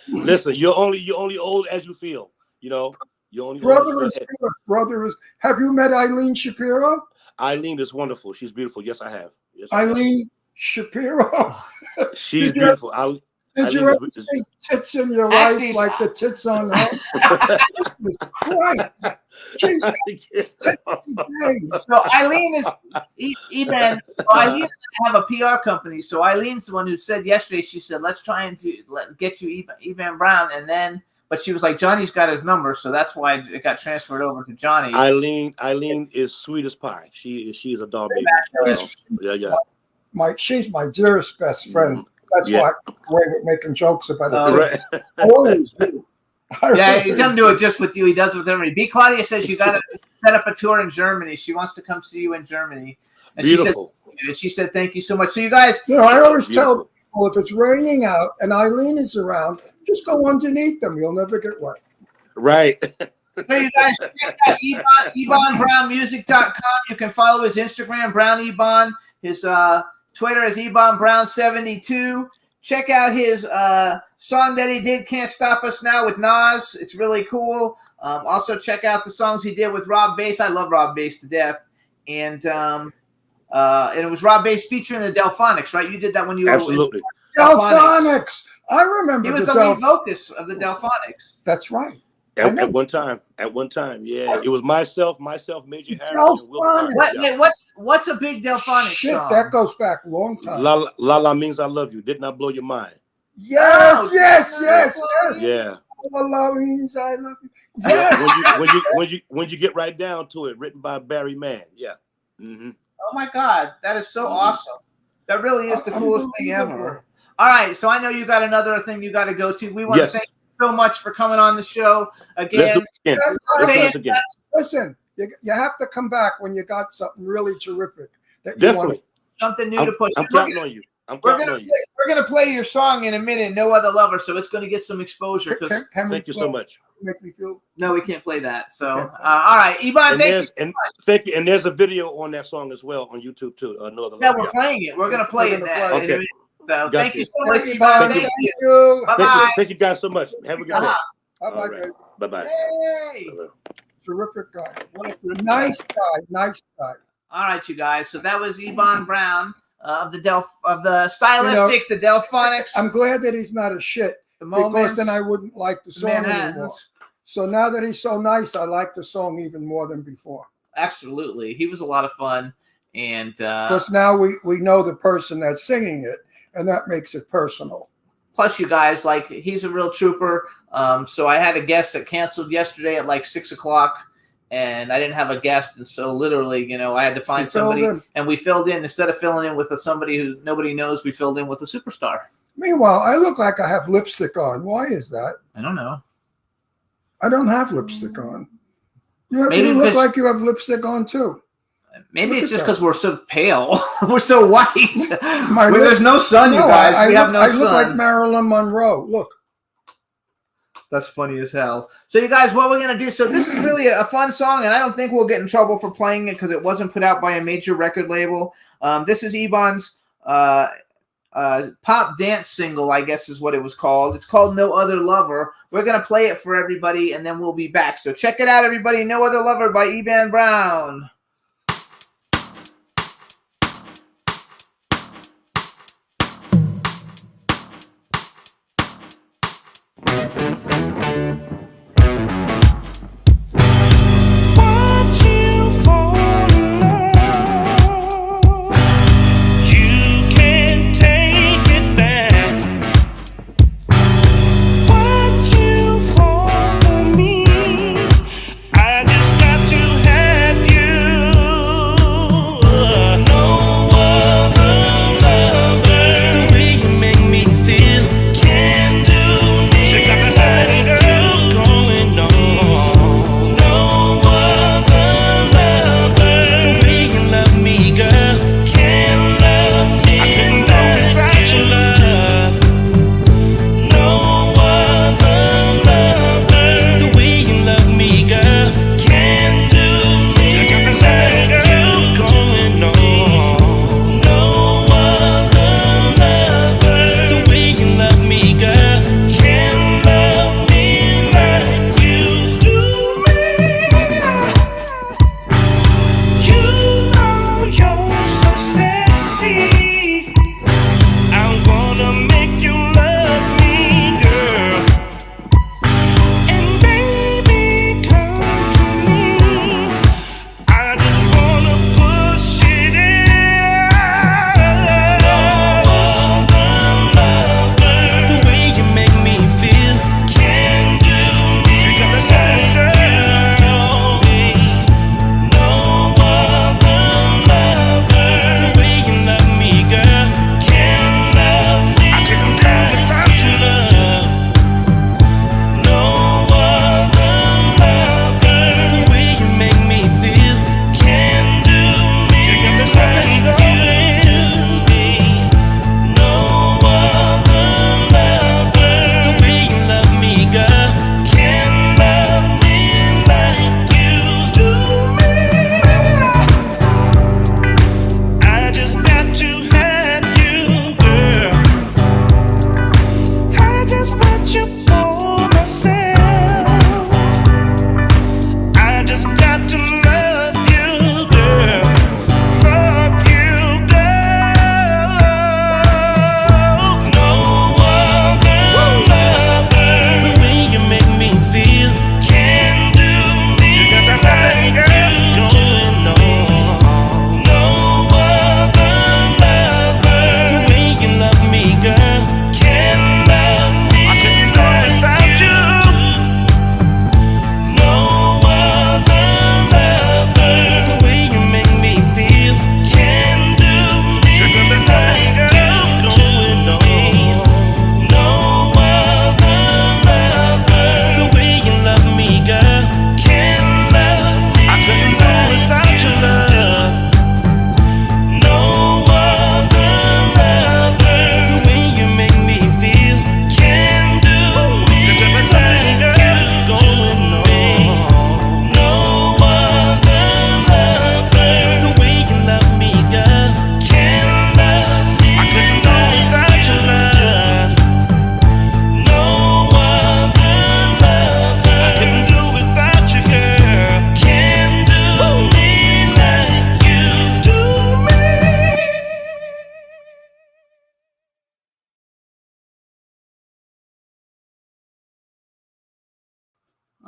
Listen, you're only old as you feel. You're only brother is good. Brother is. Have you met Eileen Shapiro? Eileen is wonderful. She's beautiful. Yes, I have. Yes, Eileen Shapiro. She's beautiful. Did you ever see tits in your life like the tits on her? Jesus Christ. She's so Eileen is Eban. Eileen and I have a PR company. So Eileen's the one who said yesterday, she said, let's try and get you Eban Brown. And then, but she was like, Johnny's got his number. So that's why it got transferred over to Johnny. Eileen is sweet as pie. She's a dog baby. She's my dearest best friend. That's why we're making jokes about it. Right. I always do. He doesn't do it just with you. He does it with everybody. B. Claudia says you got to set up a tour in Germany. She wants to come see you in Germany. And beautiful. She said, thank you so much. So you guys. I always tell people if it's raining out and Eileen is around, just go underneath them. You'll never get wet. Right. So you guys check out EbanBrownMusic.com. You can follow his Instagram, Brown Eban. His Twitter is EbanBrown72. check out his song that he did, "Can't Stop Us Now" with Nas. It's really cool. Also check out the songs he did with Rob Bass. I love Rob Bass to death. And it was Rob Bass featuring the Delphonics, right? You did that when you Absolutely. were Delphonics. I remember He was the lead vocalist of the Delphonics. That's right. At one time, yeah. It was myself, Major Harris, and Will Carter. What's a big Delphonics Shit, song? that goes back a long time. La La means I love you. Didn't I blow your mind? Yes, Oh, yes. Yeah. La La means I love you. Yeah, Yes. when you get right down to it, written by Barry Mann. Yeah. Mm-hmm. Oh my God, that is so awesome. That really is the coolest thing ever. All right, so I know you got another thing you got to go to. We want to thank you so much for coming on the show again. Let's do this again. Listen, you have to come back when you got something really terrific. That you Definitely. Something new to put. I'm counting on you. We're gonna play your song in a minute. No Other Lover, so it's gonna get some exposure. Thank you so much. Make me feel. No, we can't play that. So, all right, Iban, thank you. Thank you. And there's a video on that song as well on YouTube too. No Other Lover. Yeah, we're playing it. We're gonna play it now. Okay. So, Got thank you. you so much, Thank Iban. you. Thank you. You. Bye-bye. Thank you guys so much. Have a good day. Bye-bye. Bye-bye. Hey. Terrific guy. What a nice guy. Nice guy. All right, you guys. So that was Iban Brown of the Stylistics, the Delphonics. I'm glad that he's not a shit, the because Moments, then I wouldn't like the song anymore. Manhattans. So now that he's so nice, I like the song even more than before. Absolutely, he was a lot of fun, and Because now we know the person that's singing it, and that makes it personal. plus, you guys, like, he's a real trooper. So I had a guest that canceled yesterday at like 6:00, and I didn't have a guest, and so literally, I had to find somebody, and we filled in. Instead of filling in with somebody who nobody knows, we filled in with a superstar. Meanwhile, I look like I have lipstick on. Why is that? I don't know. I don't have lipstick on. You Maybe look because- like you have lipstick on too. Maybe Look it's at just that. because we're so pale. We're so white. My Well, there's no sun, you guys. We have no I sun. look like Marilyn Monroe. Look. That's funny as hell. So, you guys, what we're going to do, so this is really a fun song, and I don't think we'll get in trouble for playing it because it wasn't put out by a major record label. This is Iban's pop dance single, I guess is what it was called. It's called No Other Lover. We're going to play it for everybody, and then we'll be back. So check it out, everybody. No Other Lover by Iban Brown. Watch you fall in love. You can't take it back. Watch you fall for me. I just got to have you.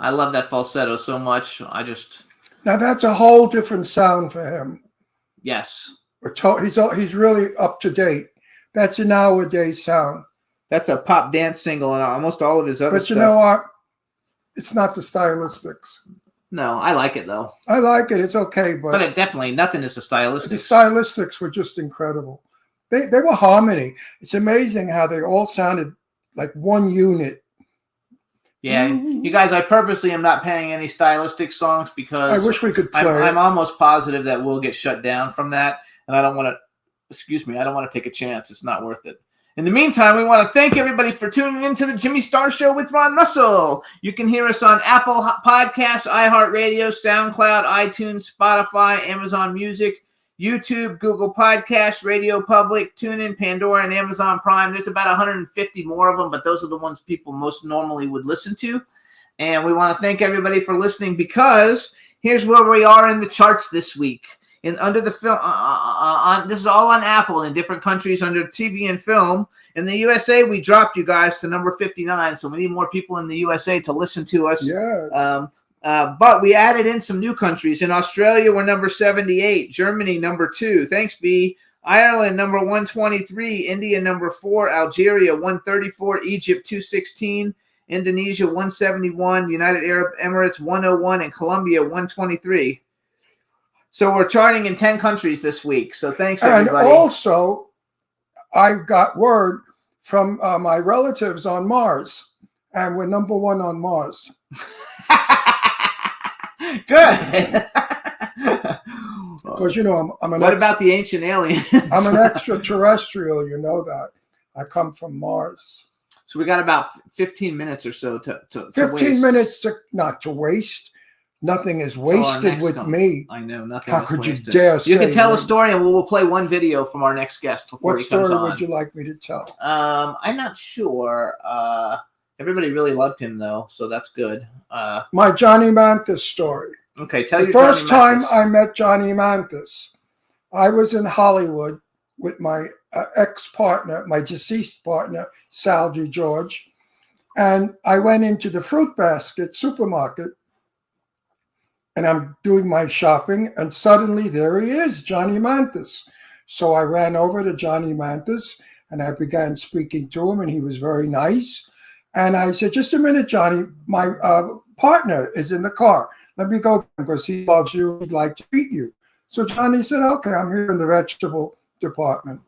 I love that falsetto so much. I just Now that's a whole different sound for him. yes. He's really up to date. That's a nowadays sound. That's a pop dance single, and almost all of his other But stuff. you know what? It's not the stylistics. No, I like it though. I like it. It's okay, But it definitely nothing is a the stylistic. stylistics were just incredible. They were harmony. It's amazing how they all sounded like one unit. Yeah, you guys, I purposely am not playing any stylistic songs because I wish we could play. I'm almost positive that we'll get shut down from that, and I don't want to. Excuse me, I don't want to take a chance. It's not worth it. In the meantime, we want to thank everybody for tuning in to the Jimmy Star Show with Ron Russell. You can hear us on Apple Podcasts, iHeartRadio, SoundCloud, iTunes, Spotify, Amazon Music, YouTube, Google Podcasts, Radio Public, TuneIn, Pandora, and Amazon Prime. There's about 150 more of them, but those are the ones people most normally would listen to. And we want to thank everybody for listening because here's where we are in the charts this week. Under the film, this is all on Apple in different countries under TV and film. In the USA, we dropped you guys to number 59, so we need more people in the USA to listen to us. Yeah. But we added in some new countries. In Australia, we're number 78. Germany, number 2. Thanks, B. Ireland, number 123. India, number 4. Algeria, 134. Egypt, 216. Indonesia, 171. United Arab Emirates, 101. And Colombia, 123. So we're charting in 10 countries this week. So thanks, everybody. And also, I got word from my relatives on Mars, and we're number 1 on Mars. Good. Because, you know, I'm an What about the ancient aliens? I'm an extraterrestrial, you know that. I come from Mars. So we got about 15 minutes or so to 15 waste. minutes not to waste. Nothing is wasted next with me. I know nothing. How is could you wasted. dare You say can tell a that? story, and we'll play one video from our next guest before What he comes story on. would you like me to tell? I'm not sure. Everybody really loved him though, so that's good. My Johnny Manthis story. Okay, tell The your first Johnny time Mathis. I met Johnny Manthis, I was in Hollywood with my ex-partner, my deceased partner, Sal DeGeorge, and I went into the Fruit Basket supermarket, and I'm doing my shopping, and suddenly there he is, Johnny Manthis. So I ran over to Johnny Manthis, and I began speaking to him, and he was very nice. And I said, just a minute, Johnny, my partner is in the car. Let me go because he loves you. He'd like to meet you. So Johnny said, okay, I'm here in the vegetable department.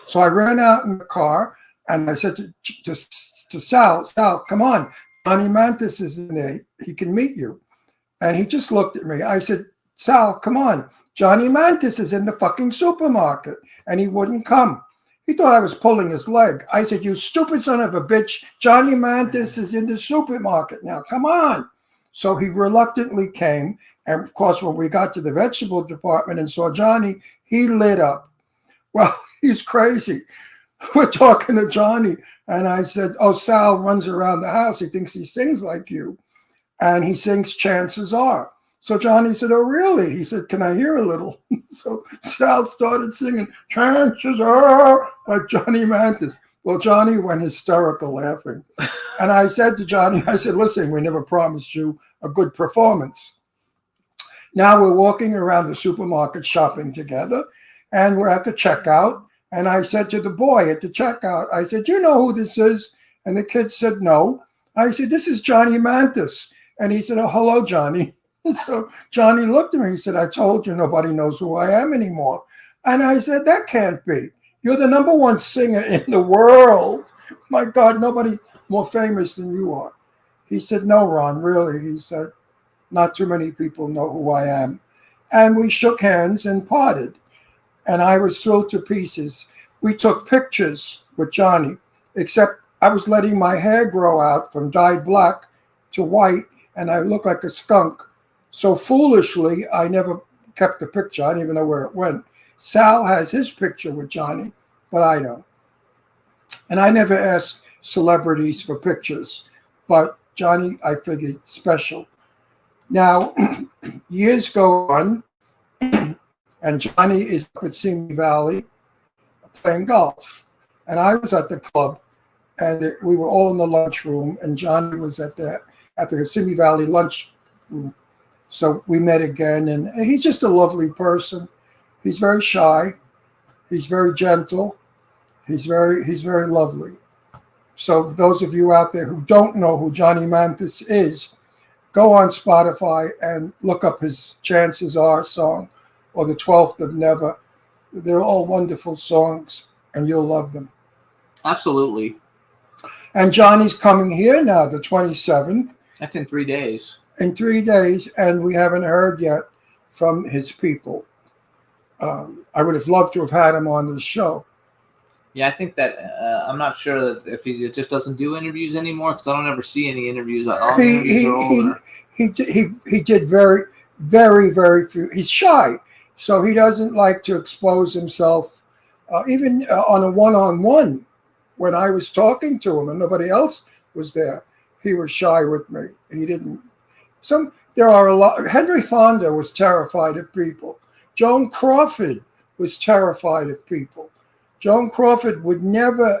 So I ran out in the car, and I said to Sal, come on, Johnny Manthis is in there. He can meet you. And he just looked at me. I said, Sal, come on. Johnny Manthis is in the fucking supermarket. And he wouldn't come. He thought I was pulling his leg. I said, you stupid son of a bitch. Johnny Manthis is in the supermarket now. Come on. So he reluctantly came. And of course, when we got to the vegetable department and saw Johnny, he lit up. Well, he's crazy. We're talking to Johnny. And I said, oh, Sal runs around the house. He thinks he sings like you. And he sings Chances Are. So Johnny said, oh, really? He said, can I hear a little? So Sal started singing Chances Are like Johnny Manthis. Well, Johnny went hysterical laughing. And I said to Johnny, I said, listen, we never promised you a good performance. Now we're walking around the supermarket shopping together, and we're at the checkout. And I said to the boy at the checkout, I said, do you know who this is? And the kid said, no. I said, this is Johnny Manthis. And he said, oh, hello, Johnny. So Johnny looked at me. He said, I told you nobody knows who I am anymore. And I said, that can't be. You're the number 1 singer in the world. My God, nobody more famous than you are. He said, no, Ron, really. He said, not too many people know who I am. And we shook hands and parted. And I was thrilled to pieces. We took pictures with Johnny, except I was letting my hair grow out from dyed black to white, and I looked like a skunk. So foolishly, I never kept the picture. I didn't even know where it went. Sal has his picture with Johnny, but I don't. And I never asked celebrities for pictures, but Johnny, I figured, special. Now, years go on, and Johnny is up at Simi Valley playing golf. And I was at the club, and we were all in the lunchroom, and Johnny was at the at the Simi Valley lunch room. So we met again, and he's just a lovely person. He's very shy. He's very gentle. He's very lovely. So those of you out there who don't know who Johnny Mathis is, go on Spotify and look up his Chances Are song or The 12th of Never. They're all wonderful songs, and you'll love them. Absolutely. And Johnny's coming here now, the 27th. That's in 3 days. In 3 days, and we haven't heard yet from his people. I would have loved to have had him on the show. Yeah, I think that I'm not sure that if he just doesn't do interviews anymore, because I don't ever see any interviews. All the interviews are older. He did very, very, very few. He's shy, so he doesn't like to expose himself. Even on a one-on-one, when I was talking to him and nobody else was there, he was shy with me. He didn't. There are a lot. Henry Fonda was terrified of people. Joan Crawford was terrified of people. Joan Crawford would never,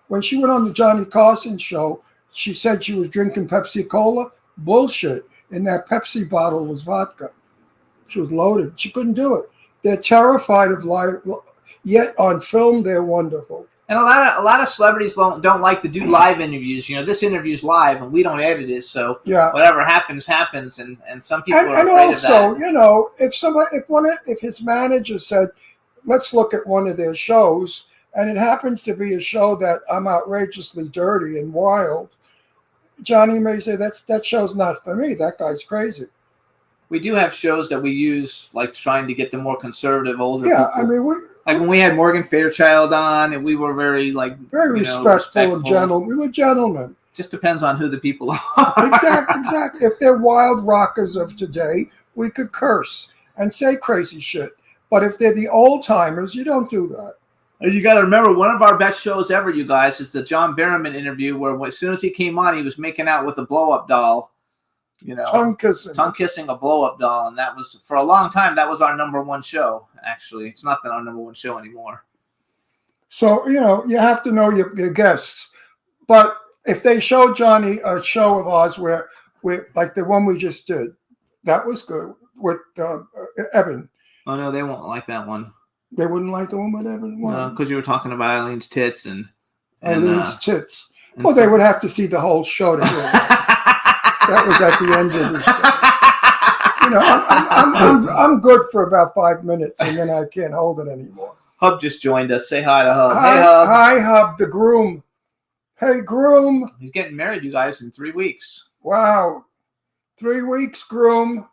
when she went on the Johnny Carson show, she said she was drinking Pepsi Cola. Bullshit. In that Pepsi bottle was vodka. She was loaded. She couldn't do it. They're terrified of life, yet on film they're wonderful. And a lot of celebrities don't like to do live interviews. You know, this interview's live, and we don't edit it, so yeah, whatever happens, and some people are and afraid also, of that. you know, if his manager said, let's look at one of their shows, and it happens to be a show that I'm outrageously dirty and wild, Johnny may say, that show's not for me. That guy's crazy. We do have shows that we use, like trying to get the more conservative, older Yeah, people. I mean, like when we had Morgan Fairchild on, and we were very respectful and gentle. We were gentlemen. Just depends on who the people are. Exactly. If they're wild rockers of today, we could curse and say crazy shit. But if they're the old timers, you don't do that. You got to remember, one of our best shows ever, you guys, is the John Barrowman interview, where as soon as he came on, he was making out with a blow-up doll. You know, tongue kissing a blow-up doll, and that was, for a long time, that was our number one show. Actually, it's not our number one show anymore. So you know, you have to know your guests. But if they show Johnny a show of ours where like the one we just did, that was good with Evan. Oh no, they won't like that one. They wouldn't like the one with Evan. No, because you were talking about Eileen's tits and Eileen's tits. Well, they would have to see the whole show to hear that. That was at the end of the show. You know, I'm good for about 5 minutes, and then I can't hold it anymore. Hub just joined us. Say hi to Hub. Hi, hey, Hub. Hi, Hub, the groom. Hey, groom. He's getting married, you guys, in 3 weeks. Wow. 3 weeks, groom.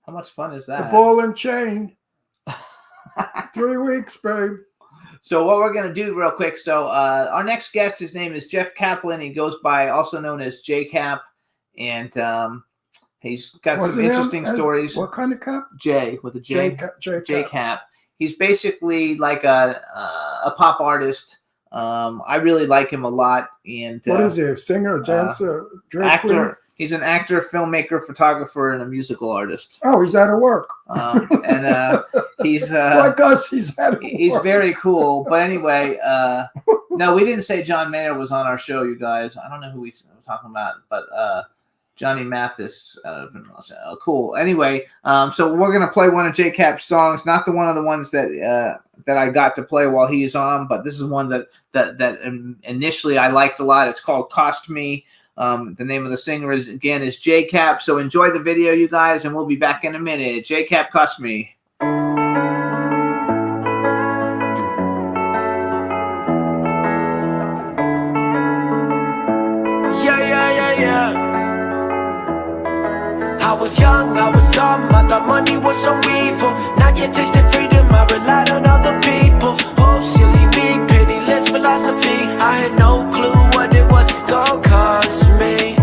How much fun is that? The ball and chain. 3 weeks, babe. So what we're going to do real quick. So our next guest, his name is Jeff Kaplan. He goes by, also known as J-Cap. And he's got some interesting stories. What kind of cap? J with a J. J-Cap. He's basically like a pop artist. I really like him a lot. And what is he? A singer, a dancer, actor? Queen? He's an actor, filmmaker, photographer, and a musical artist. Oh, he's out of work. And he's like us. He's out of work. He's very cool. But anyway, no, we didn't say John Mayer was on our show, you guys. I don't know who we were talking about, but Johnny Mathis. Cool. Anyway, so we're gonna play one of J-Cap's songs, not one of the ones that I got to play while he's on, but this is one that initially I liked a lot. It's called "Cost Me." The name of the singer is J-Cap. So enjoy the video, you guys, and we'll be back in a minute. J-Cap, "Cost Me." I was young, I was dumb, I thought money was so evil. Now you're tasting freedom, I relied on other people. Oh, silly me, penniless philosophy. I had no clue what it was gonna cost me.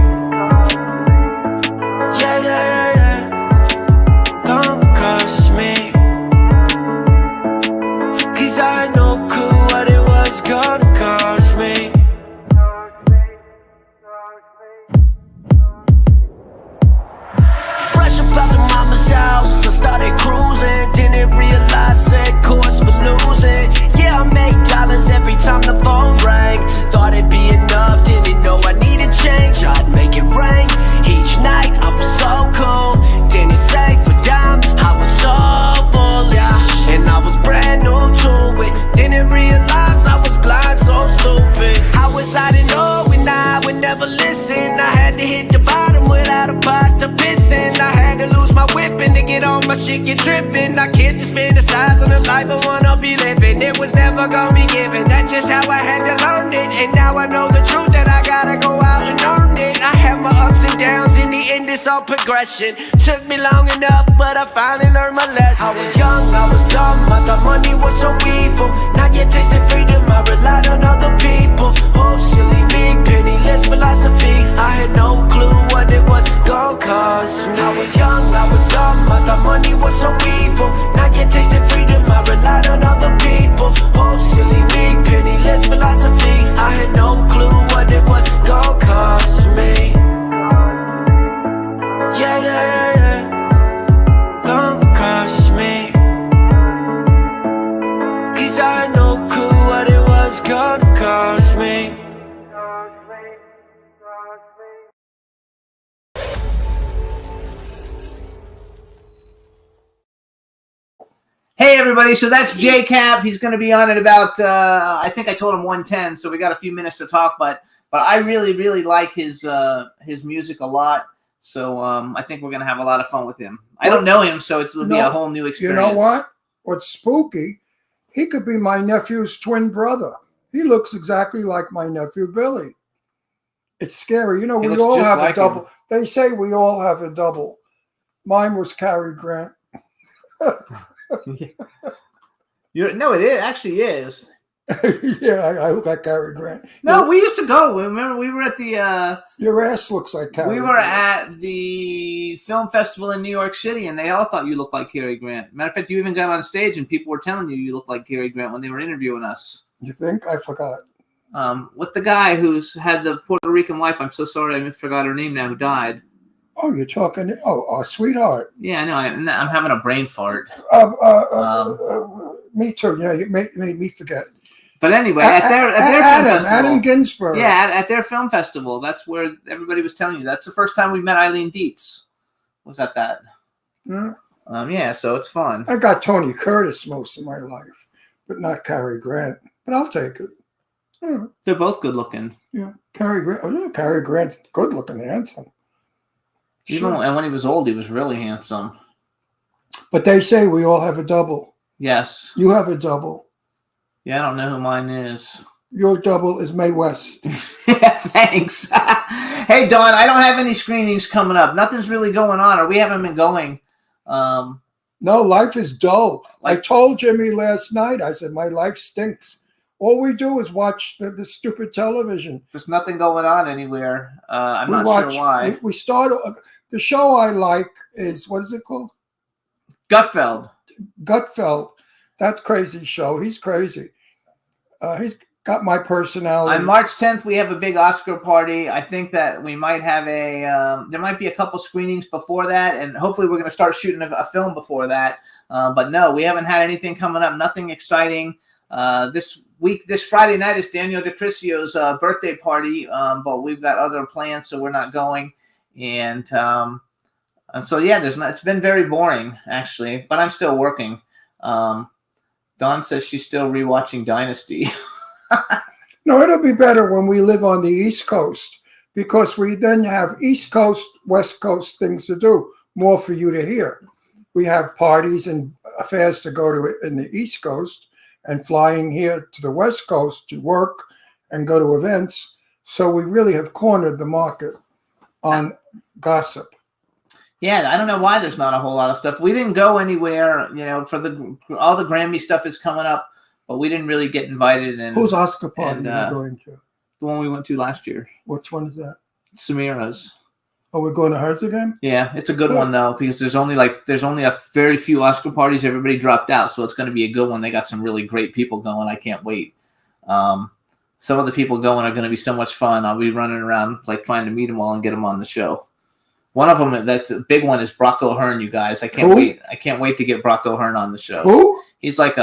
Yeah. Gonna cost me. 'Cause I had no clue what it was gonna cost me. House, I started cruising, didn't realize it course for losing. Yeah, I make dollars every time the phone rang. Thought it'd be enough, didn't know I needed change. I get on my shit, get tripping. I can't just fantasize on the life I wanna be living. It was never gonna be given. That's just how I had to learn it. And now I know the truth that I gotta go out and earn it. I have my ups and downs. In the end, it's all progression. Took me long enough, but I finally learned my lesson. I was young, I was dumb. I thought money was so evil. Now you're tasting freedom. I relied on other people. Oh, silly me, penniless philosophy. I had no clue what it was gonna cost me. I was young, I was dumb. I thought money was so evil. Now you're tasting freedom. I relied on other people. Oh, silly me, penniless philosophy. I had no clue what it was gonna cost me. Yeah, yeah, yeah, yeah. Gonna cost me. 'Cause I had no clue what it was gonna cost me. Hey everybody, so that's J-Cab. He's going to be on at about, I think I told him 1:10, so we got a few minutes to talk, but I really like his music a lot, so I think we're going to have a lot of fun with him. I don't know him, so it'll be a whole new experience. You know what? What's spooky, he could be my nephew's twin brother. He looks exactly like my nephew Billy. It's scary. You know, He we looks all just have like a double. him. They say we all have a double. Mine was Cary Grant. No, it actually is. Yeah, I look like Cary Grant. No, we used to go. Remember, we were at the Your ass looks like Cary we were Grant. at the film festival in New York City, and they all thought you looked like Cary Grant. Matter of fact, you even got on stage, and people were telling you looked like Cary Grant when they were interviewing us. You think? I forgot. With the guy who's had the Puerto Rican wife. I'm so sorry, I forgot her name now. Who died? Oh, you're talking. Oh, sweetheart. Yeah, I know. I'm having a brain fart. Me too. You know, you made me forget. But anyway, at their film festival, Adam Ginsberg. yeah, at their film festival, that's where everybody was telling you. That's the first time we met Eileen Dietz. Was at that? Hmm? Yeah, so it's fun. I got Tony Curtis most of my life, but not Cary Grant. But I'll take it. Hmm. They're both good looking. Yeah, Cary Grant. Oh, yeah, Cary Grant, good looking, handsome. And when he was old, he was really handsome. But they say we all have a double. Yes. You have a double. Yeah, I don't know who mine is. Your double is Mae West. Yeah, thanks. Hey, Dawn, I don't have any screenings coming up. Nothing's really going on, or we haven't been going. No, life is dull. I told Jimmy last night, I said, my life stinks. All we do is watch the stupid television. There's nothing going on anywhere. I'm not sure why. We started, the show I like is, what is it called? Gutfeld. Gutfeld. That crazy show. He's crazy. He's got my personality. On March 10th, we have a big Oscar party. I think that we might have there might be a couple screenings before that, and hopefully we're going to start shooting a film before that. But no, we haven't had anything coming up, nothing exciting. This Friday night is Daniel DeCriscio's birthday party, but we've got other plans, so we're not going. And so, yeah, it's been very boring, actually, but I'm still working. Dawn says she's still rewatching Dynasty. No, it'll be better when we live on the East Coast because we then have East Coast, West Coast things to do, more for you to hear. We have parties and affairs to go to in the East Coast and flying here to the West Coast to work and go to events. So we really have cornered the market on gossip. Yeah, I don't know why there's not a whole lot of stuff. We didn't go anywhere, for all the Grammy stuff is coming up, but we didn't really get invited. And whose Oscar party are you going to? The one we went to last year. Which one is that? Samira's. Oh, we're going to hers again? Yeah, it's a good one though, because there's only a very few Oscar parties. Everybody dropped out, so it's going to be a good one. They got some really great people going. I can't wait. Some of the people going are going to be so much fun. I'll be running around trying to meet them all and get them on the show. One of them, that's a big one, is Brock O'Hearn. You guys, I can't wait. I can't wait to get Brock O'Hearn on the show. Who? He's like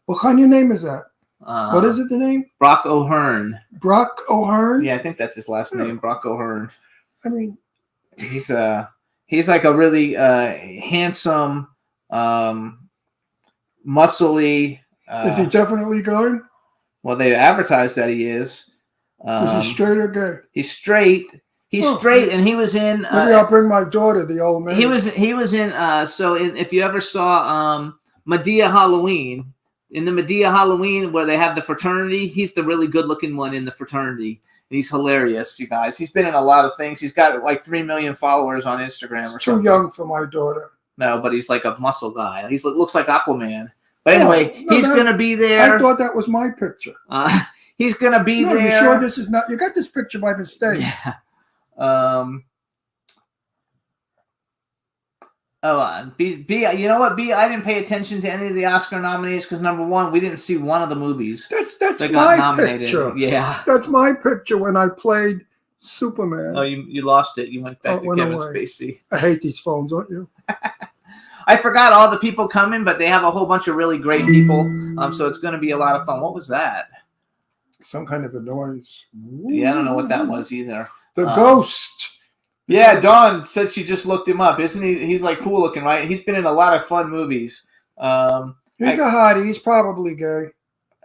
what kind of name is that? What is it? The name? Brock O'Hearn. Brock O'Hearn. Yeah, I think that's his last name, Brock O'Hearn. I mean, he's like a really handsome, muscly. Is he definitely going? Well, they advertised that he is. Is he straight or gay? He's straight. He's Oh, straight, and he was in. Maybe I'll bring my daughter, the old man. He was in. If you ever saw Medea Halloween, in the Medea Halloween where they have the fraternity, he's the really good looking one in the fraternity. He's hilarious, you guys. He's been in a lot of things. He's got like 3 million followers on Instagram or too something. young for my daughter. No, but he's like a muscle guy. He looks like Aquaman. But anyway, No, he's that- going to be there. I thought that was my picture. He's going to be No, there. you sure this is not? You got this picture by mistake. Yeah. B, you know what, B? I didn't pay attention to any of the Oscar nominees because number one, we didn't see one of the movies That's that got my nominated. picture. Yeah. That's my picture when I played Superman. Oh, you lost it. You went back Oh, it to went Kevin away. Spacey. I hate these phones, don't you? I forgot all the people coming, but they have a whole bunch of really great people. So it's going to be a lot of fun. What was that? Some kind of a noise. Yeah, I don't know what that was either. The ghost. Yeah, Dawn said she just looked him up. Isn't he? He's like cool looking, right? He's been in a lot of fun movies. He's a hottie. He's probably gay.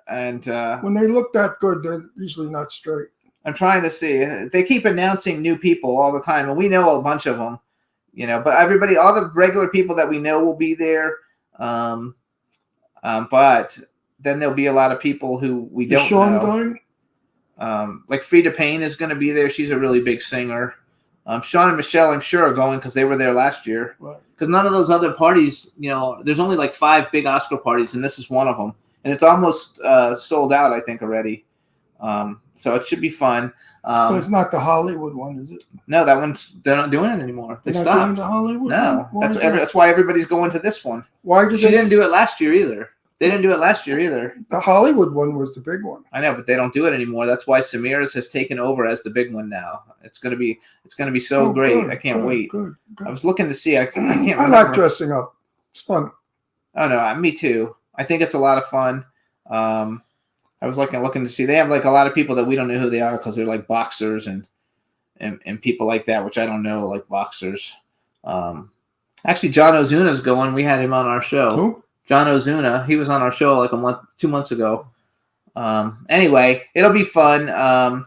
And When they look that good, they're usually not straight. I'm trying to see. They keep announcing new people all the time, and we know a bunch of them. You know, but everybody, all the regular people that we know will be there. But then there'll be a lot of people who we Is don't Sean know. going? Like Frida Payne is going to be there. She's a really big singer. Sean and Michelle, I'm sure, are going because they were there last year. Right. Because none of those other parties, you know, there's only like 5 big Oscar parties, and this is one of them. And it's almost sold out, I think, already. So it should be fun. But it's not the Hollywood one, is it? No, they're not doing it anymore. They They're not doing stopped. the Hollywood No, one? that's why everybody's going to this one. Why did She they? didn't do it last year either. They didn't do it last year either. The Hollywood one was the big one. I know, but they don't do it anymore. That's why Samira's has taken over as the big one now. It's gonna be so Oh, great. good, I can't good, wait. Good, I was looking to see. I can't I remember. like dressing up. It's fun. Oh no, me too. I think it's a lot of fun. I was looking to see. They have like a lot of people that we don't know who they are because they're like boxers and people like that, which I don't know, like boxers. Actually, John Ozuna's going. We had him on our show. Who? John Ozuna. He was on our show like 2 months ago. Anyway, it'll be fun. Don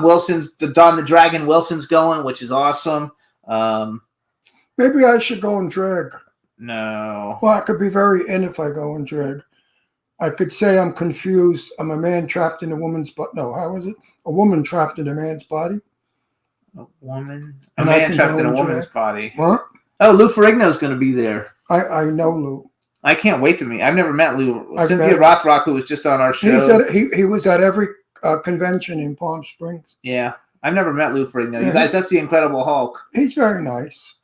the Dragon Wilson's going, which is awesome. Maybe I should go in drag. No. Well, I could be very in if I go in drag. I could say I'm confused. I'm a man trapped in a woman's body. No, how is it? A woman trapped in a man's body. A woman? A And I man can trapped go in a in woman's drag. body. What? Oh, Lou Ferrigno's going to be there. I know Lou. I can't wait to meet. I've never met Lou. I've Cynthia met- Rothrock, who was just on our show. He was at every convention in Palm Springs. Yeah. I've never met Lou Ferrigno. You Yeah, guys, that's the Incredible Hulk. He's very nice.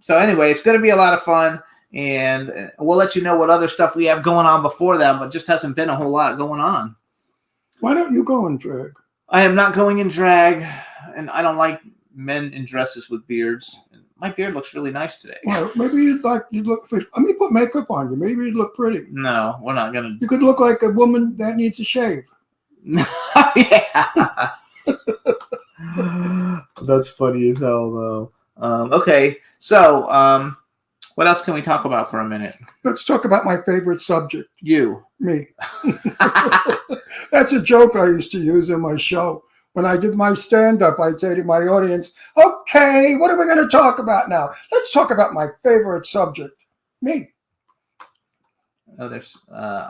So anyway, it's going to be a lot of fun, and we'll let you know what other stuff we have going on before that, but just hasn't been a whole lot going on. Why don't you go in drag? I am not going in drag, and I don't like men in dresses with beards. My beard looks really nice today. Well, maybe you'd look fit. I mean, put makeup on you. Maybe you'd look pretty. No, we're not going You could look like a woman that needs a shave. to. Yeah. That's funny as hell, though. Okay, so what else can we talk about for a minute? Let's talk about my favorite subject, You. me. That's a joke I used to use in my show. When I did my stand-up, I'd say to my audience, okay, what are we going to talk about now? Let's talk about my favorite subject, me, Oh, there's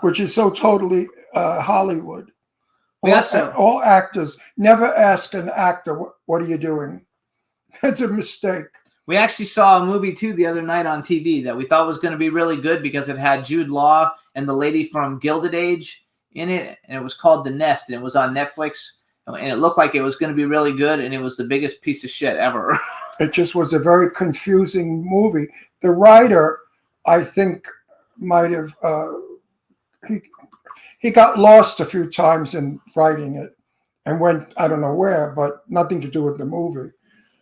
which is so totally Hollywood. We also- All actors never ask an actor, what are you doing? That's a mistake. We actually saw a movie too the other night on TV that we thought was going to be really good because it had Jude Law and the lady from Gilded Age in it, and it was called The Nest, and it was on Netflix, and it looked like it was going to be really good, and it was the biggest piece of shit ever. It just was a very confusing movie. The writer, I think, might have he got lost a few times in writing it and went I don't know where, but nothing to do with the movie.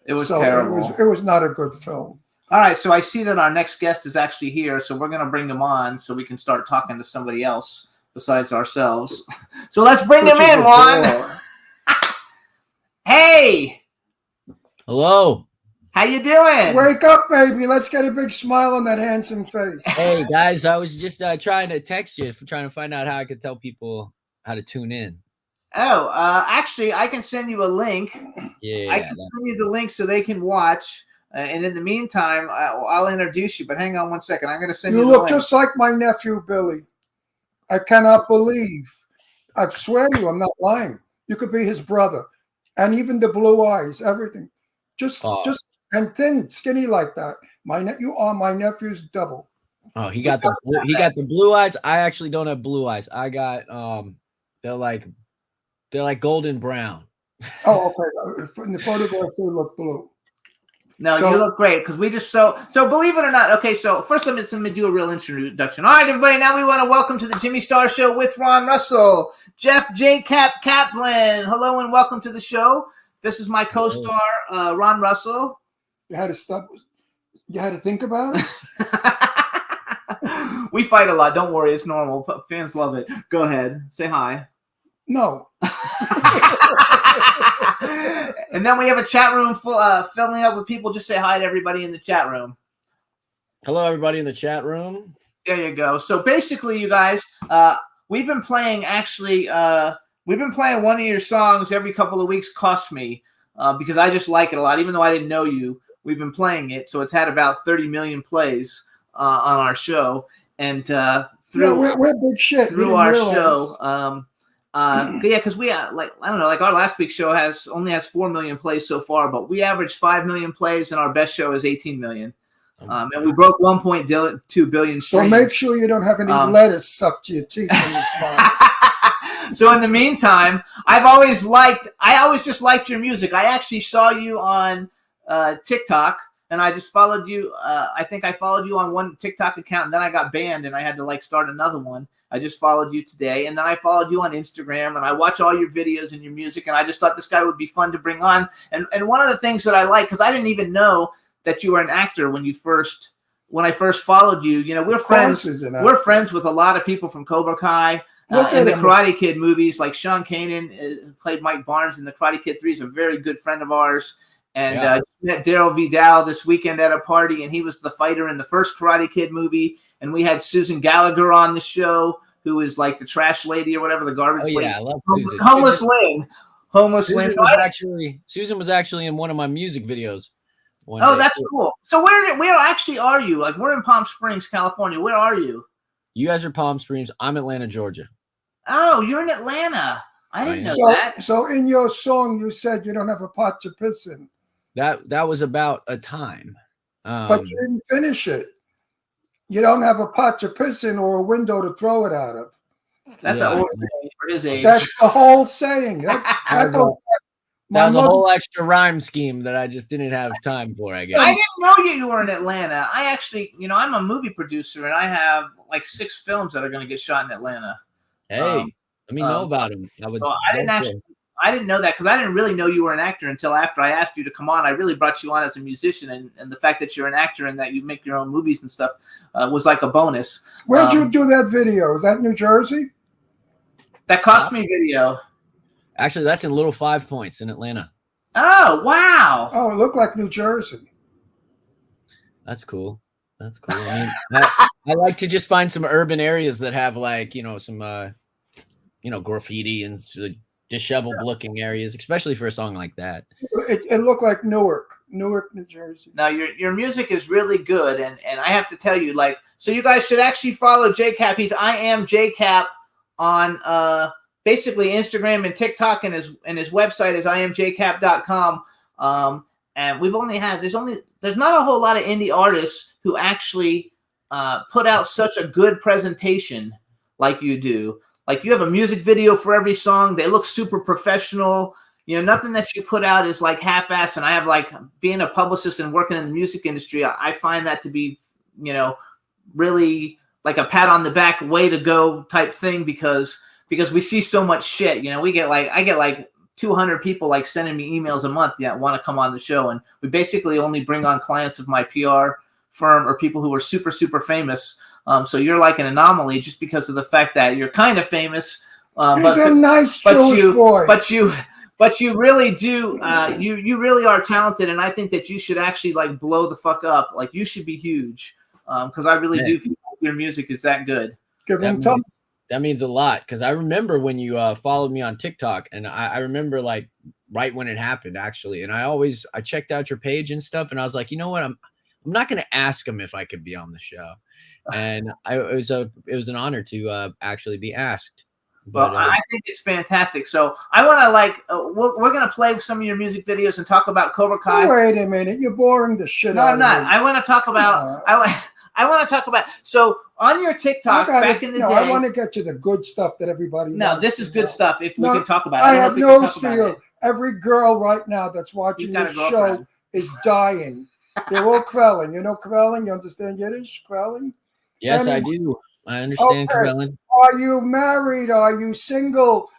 It was So terrible. It was not a good film. All right, so I see that our next guest is actually here, so we're going to bring him on so we can start talking to somebody else besides ourselves. So let's bring him Which is in, a Juan. bore. Hey, Hello. how you doing? Wake up, baby. Let's get a big smile on that handsome face. Hey guys, I was just trying to text you, trying to find out how I could tell people how to tune in. Oh, actually, I can send you a link. Yeah. I can send you the link so they can watch. And in the meantime, I'll introduce you. But hang on one second. I'm going to send you You the look link. just like my nephew, Billy. I cannot believe. I swear to you, I'm not lying. You could be his brother. And even the blue eyes, everything. Just and thin, skinny like that. You are my nephew's double. Oh, he got the blue eyes. I actually don't have blue eyes. I got they're like golden brown. Oh, okay. In the photographs, they look blue. No, So- you look great because we just so believe it or not. Okay, so first let me do a real introduction. All right, everybody. Now we want to welcome to the Jimmy Star Show with Ron Russell, Jeff J. Kaplan. Hello and welcome to the show. This is my co-star, Ron Russell. You had to stop. You had to think about it. We fight a lot. Don't worry, it's normal. Fans love it. Go ahead, say hi. No. And then we have a chat room filling up with people. Just say hi to everybody in the chat room. Hello, everybody in the chat room. There you go. So basically, you guys, we've been playing one of your songs every couple of weeks. Cost Me because I just like it a lot, even though I didn't know you. We've been playing it, so it's had about 30 million plays on our show, and we're big shit. We through didn't our realize. show. Yeah, because we like I don't know, like our last week's show only has 4 million plays so far, but we averaged 5 million plays, and our best show is 18 million. And we broke 1.2 billion So streams. make sure you don't have any lettuce sucked to your teeth in this mouth. So in the meantime, I always just liked your music. I actually saw you on TikTok, and I just followed you. I think I followed you on one TikTok account, and then I got banned, and I had to start another one. I just followed you today, and then I followed you on Instagram, and I watch all your videos and your music, and I just thought this guy would be fun to bring on. And one of the things that I like, because I didn't even know that you were an actor when I first followed you. You know, we're friends. We're friends with a lot of people from Cobra Kai. And the Karate Kid movies, like Sean Kanan played Mike Barnes in the Karate Kid 3. He's a very good friend of ours. And just met Daryl Vidal this weekend at a party, and he was the fighter in the first Karate Kid movie. And we had Susan Gallagher on the show, who is like the trash lady or whatever, the garbage lady. I love Susan. Homeless Lynn. Susan was actually in one of my music videos. That's cool. So where actually are you? Like, we're in Palm Springs, California. Where are you? You guys are Palm Springs. I'm Atlanta, Georgia. Oh, you're in Atlanta. I didn't know that. So in your song, you said you don't have a pot to piss in. That was about a time. But you didn't finish it. You don't have a pot to piss in or a window to throw it out of. That's an old saying for his age. That's the whole saying. That was a whole extra rhyme scheme that I just didn't have time for, I guess. I didn't know you were in Atlanta. I actually, I'm a movie producer, and I have like 6 films that are going to get shot in Atlanta. Hey, let me know about them. I didn't know that because I didn't really know you were an actor until after I asked you to come on. I really brought you on as a musician, and the fact that you're an actor and that you make your own movies and stuff was like a bonus. Where'd you do that video? Is that New Jersey? That Cost Me video. Actually, that's in Little 5 Points in Atlanta. Oh, wow. Oh, it looked like New Jersey. That's cool. That's cool. I mean, I like to just find some urban areas that have some graffiti and disheveled looking areas, especially for a song like that. It looked like Newark, New Jersey. Now your music is really good, and I have to tell you, so you guys should actually follow JCap. He's I am JCap on basically Instagram and TikTok, and his website is iamjcap.com. And there's not a whole lot of indie artists who actually put out such a good presentation like you do. Like, you have a music video for every song. They look super professional. Nothing that you put out is like half-assed. And I have being a publicist and working in the music industry, I find that to be, really like a pat on the back, way to go type thing, because we see so much shit. I get 200 people sending me emails a month that want to come on the show, and we basically only bring on clients of my PR firm or people who are super, super famous. So you're like an anomaly just because of the fact that you're kind of famous. He's a nice Jewish boy. But you really do. You really are talented, and I think that you should actually blow the fuck up. You should be huge, because I really do feel like your music is that good. Give him time. That means a lot because I remember when you followed me on TikTok, and I remember like right when it happened actually. And I checked out your page and stuff, and I was like, you know what, I'm not gonna ask him if I could be on the show, and it was an honor to actually be asked. Well, But I think it's fantastic. So I want to we're going to play some of your music videos and talk about Cobra Kai. Oh, wait a minute, you're boring the shit No, out I'm of not. me. I want to talk about. I want to talk about. So on your TikTok back in the day. I want to get to the good stuff that everybody. No, wants this to is good know. stuff. If we No, can talk about it, I don't know have if we can news talk for about you. it. Every girl right now that's watching You've got this a show girlfriend. is dying. They're all quelling. You know quelling? You understand Yiddish? Quelling? yes, I Anyway, do. I understand, okay. Cabellin. Are you married? Are you single?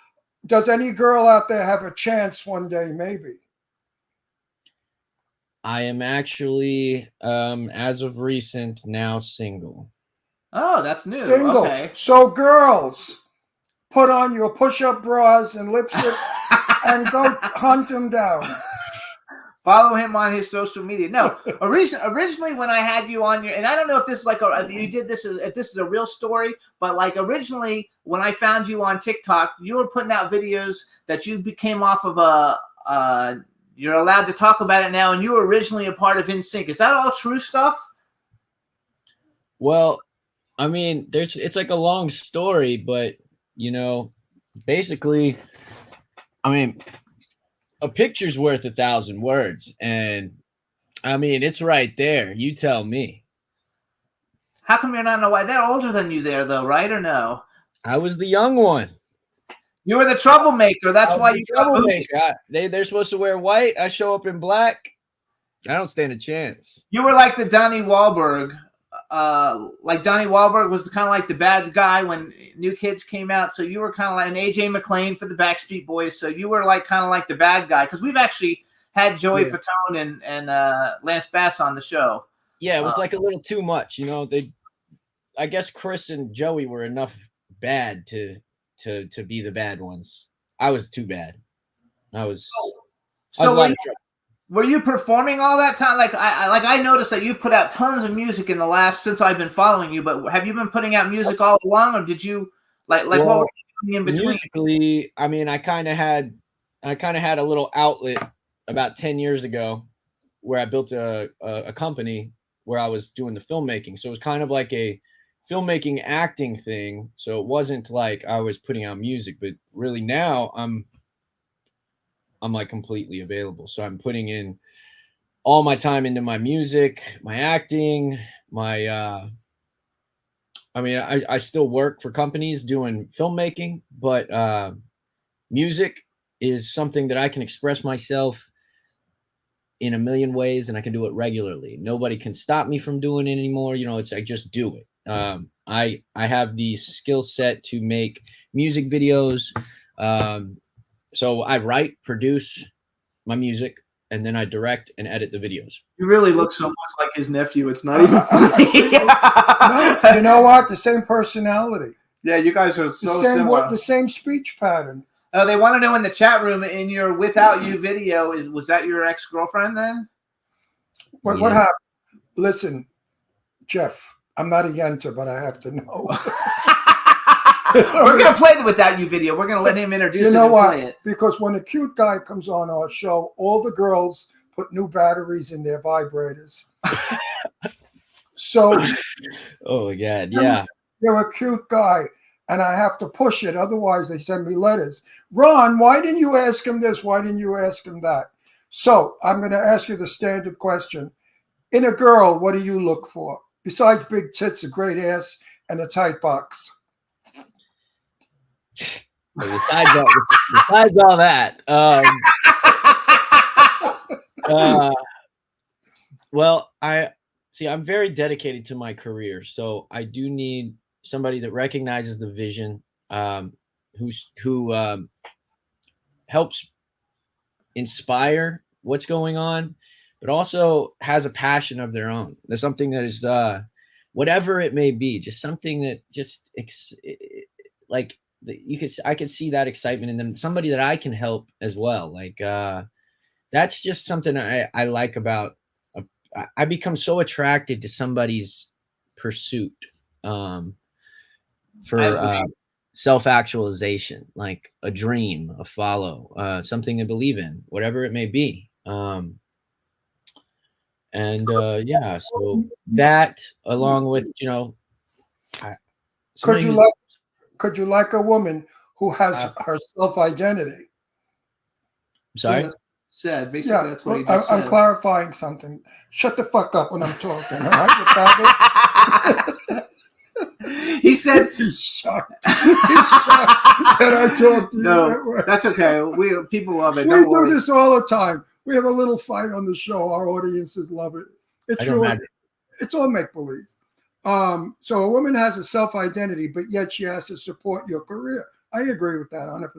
Does any girl out there have a chance one day? Maybe. I am actually, as of recent, now single. Oh, that's new. Single. Okay. So girls, put on your push-up bras and lipstick and go hunt them down. Follow him on his social media. No, originally when I had you on your, and I don't know if this is if you did this, if this is a real story, but like originally when I found you on TikTok, you were putting out videos that you became off of you're allowed to talk about it now, and you were originally a part of NSYNC. Is that all true stuff? Well, I mean, it's like a long story, but basically, I mean, a picture's worth 1,000 words, and I mean, it's right there. You tell me. How come you're not in a white? They're older than you there, though, right or no? I was the young one. You were the troublemaker. That's why you got booted. They're supposed to wear white. I show up in black. I don't stand a chance. You were like the Donnie Wahlberg. Like Donnie Wahlberg was kind of like the bad guy when New Kids came out. So you were kind of like an AJ McLean for the Backstreet Boys. So you were like kind of like the bad guy because we've actually had Joey Fatone and Lance Bass on the show. Yeah, it was like a little too much. I guess Chris and Joey were enough bad to be the bad ones. I was too bad. Were you performing all that time? Like I noticed that you've put out tons of music in the last since I've been following you. But have you been putting out music all along, or did you what were you doing in between? Musically, I mean, I kind of had a little outlet about 10 years ago where I built a company where I was doing the filmmaking. So it was kind of like a filmmaking acting thing. So it wasn't like I was putting out music, but really now I'm like completely available. So I'm putting in all my time into my music, my acting, I still work for companies doing filmmaking, but music is something that I can express myself in a million ways, and I can do it regularly. Nobody can stop me from doing it anymore. I just do it. I have the skill set to make music videos. So I write, produce my music, and then I direct and edit the videos. You really look so much like his nephew. It's not even funny. No, you know what? The same personality. Yeah, you guys are so similar. The same speech pattern. They want to know in the chat room in your "Without You" video was that your ex-girlfriend then? What happened? Listen, Jeff, I'm not a yenter, but I have to know. We're gonna play the "Without You" video. We're gonna let him introduce it and play it. Because when a cute guy comes on our show, all the girls put new batteries in their vibrators. So, oh my God, yeah, you're a cute guy, and I have to push it. Otherwise, they send me letters. Ron, why didn't you ask him this? Why didn't you ask him that? So I'm going to ask you the standard question. In a girl, what do you look for? Besides big tits, a great ass, and a tight box. Besides all that, well, I'm very dedicated to my career, so I do need somebody that recognizes the vision, who helps inspire what's going on, but also has a passion of their own. There's something that is whatever it may be, just something that just I could see that excitement in them. Somebody that I can help as well. That's just something I like about. I become so attracted to somebody's pursuit for self-actualization, like a dream, a follow, something to believe in, whatever it may be. Yeah, so that along with, you know, Could somebody you who's- like could you like a woman who has her self-identity? sorry? That's said. Basically, Yeah, that's what he well, just I'm said. clarifying something. Shut the fuck up when I'm talking. All right, you faggot? He said, He's shocked. He's shocked that I talk to you that "No, way. that's okay. People love it. We Don't do worry." this all the time. We have a little fight on the show. Our audiences love it. It's I don't really, matter. it's all make believe. So a woman has a self identity, but yet she has to support your career. I agree with that 100%.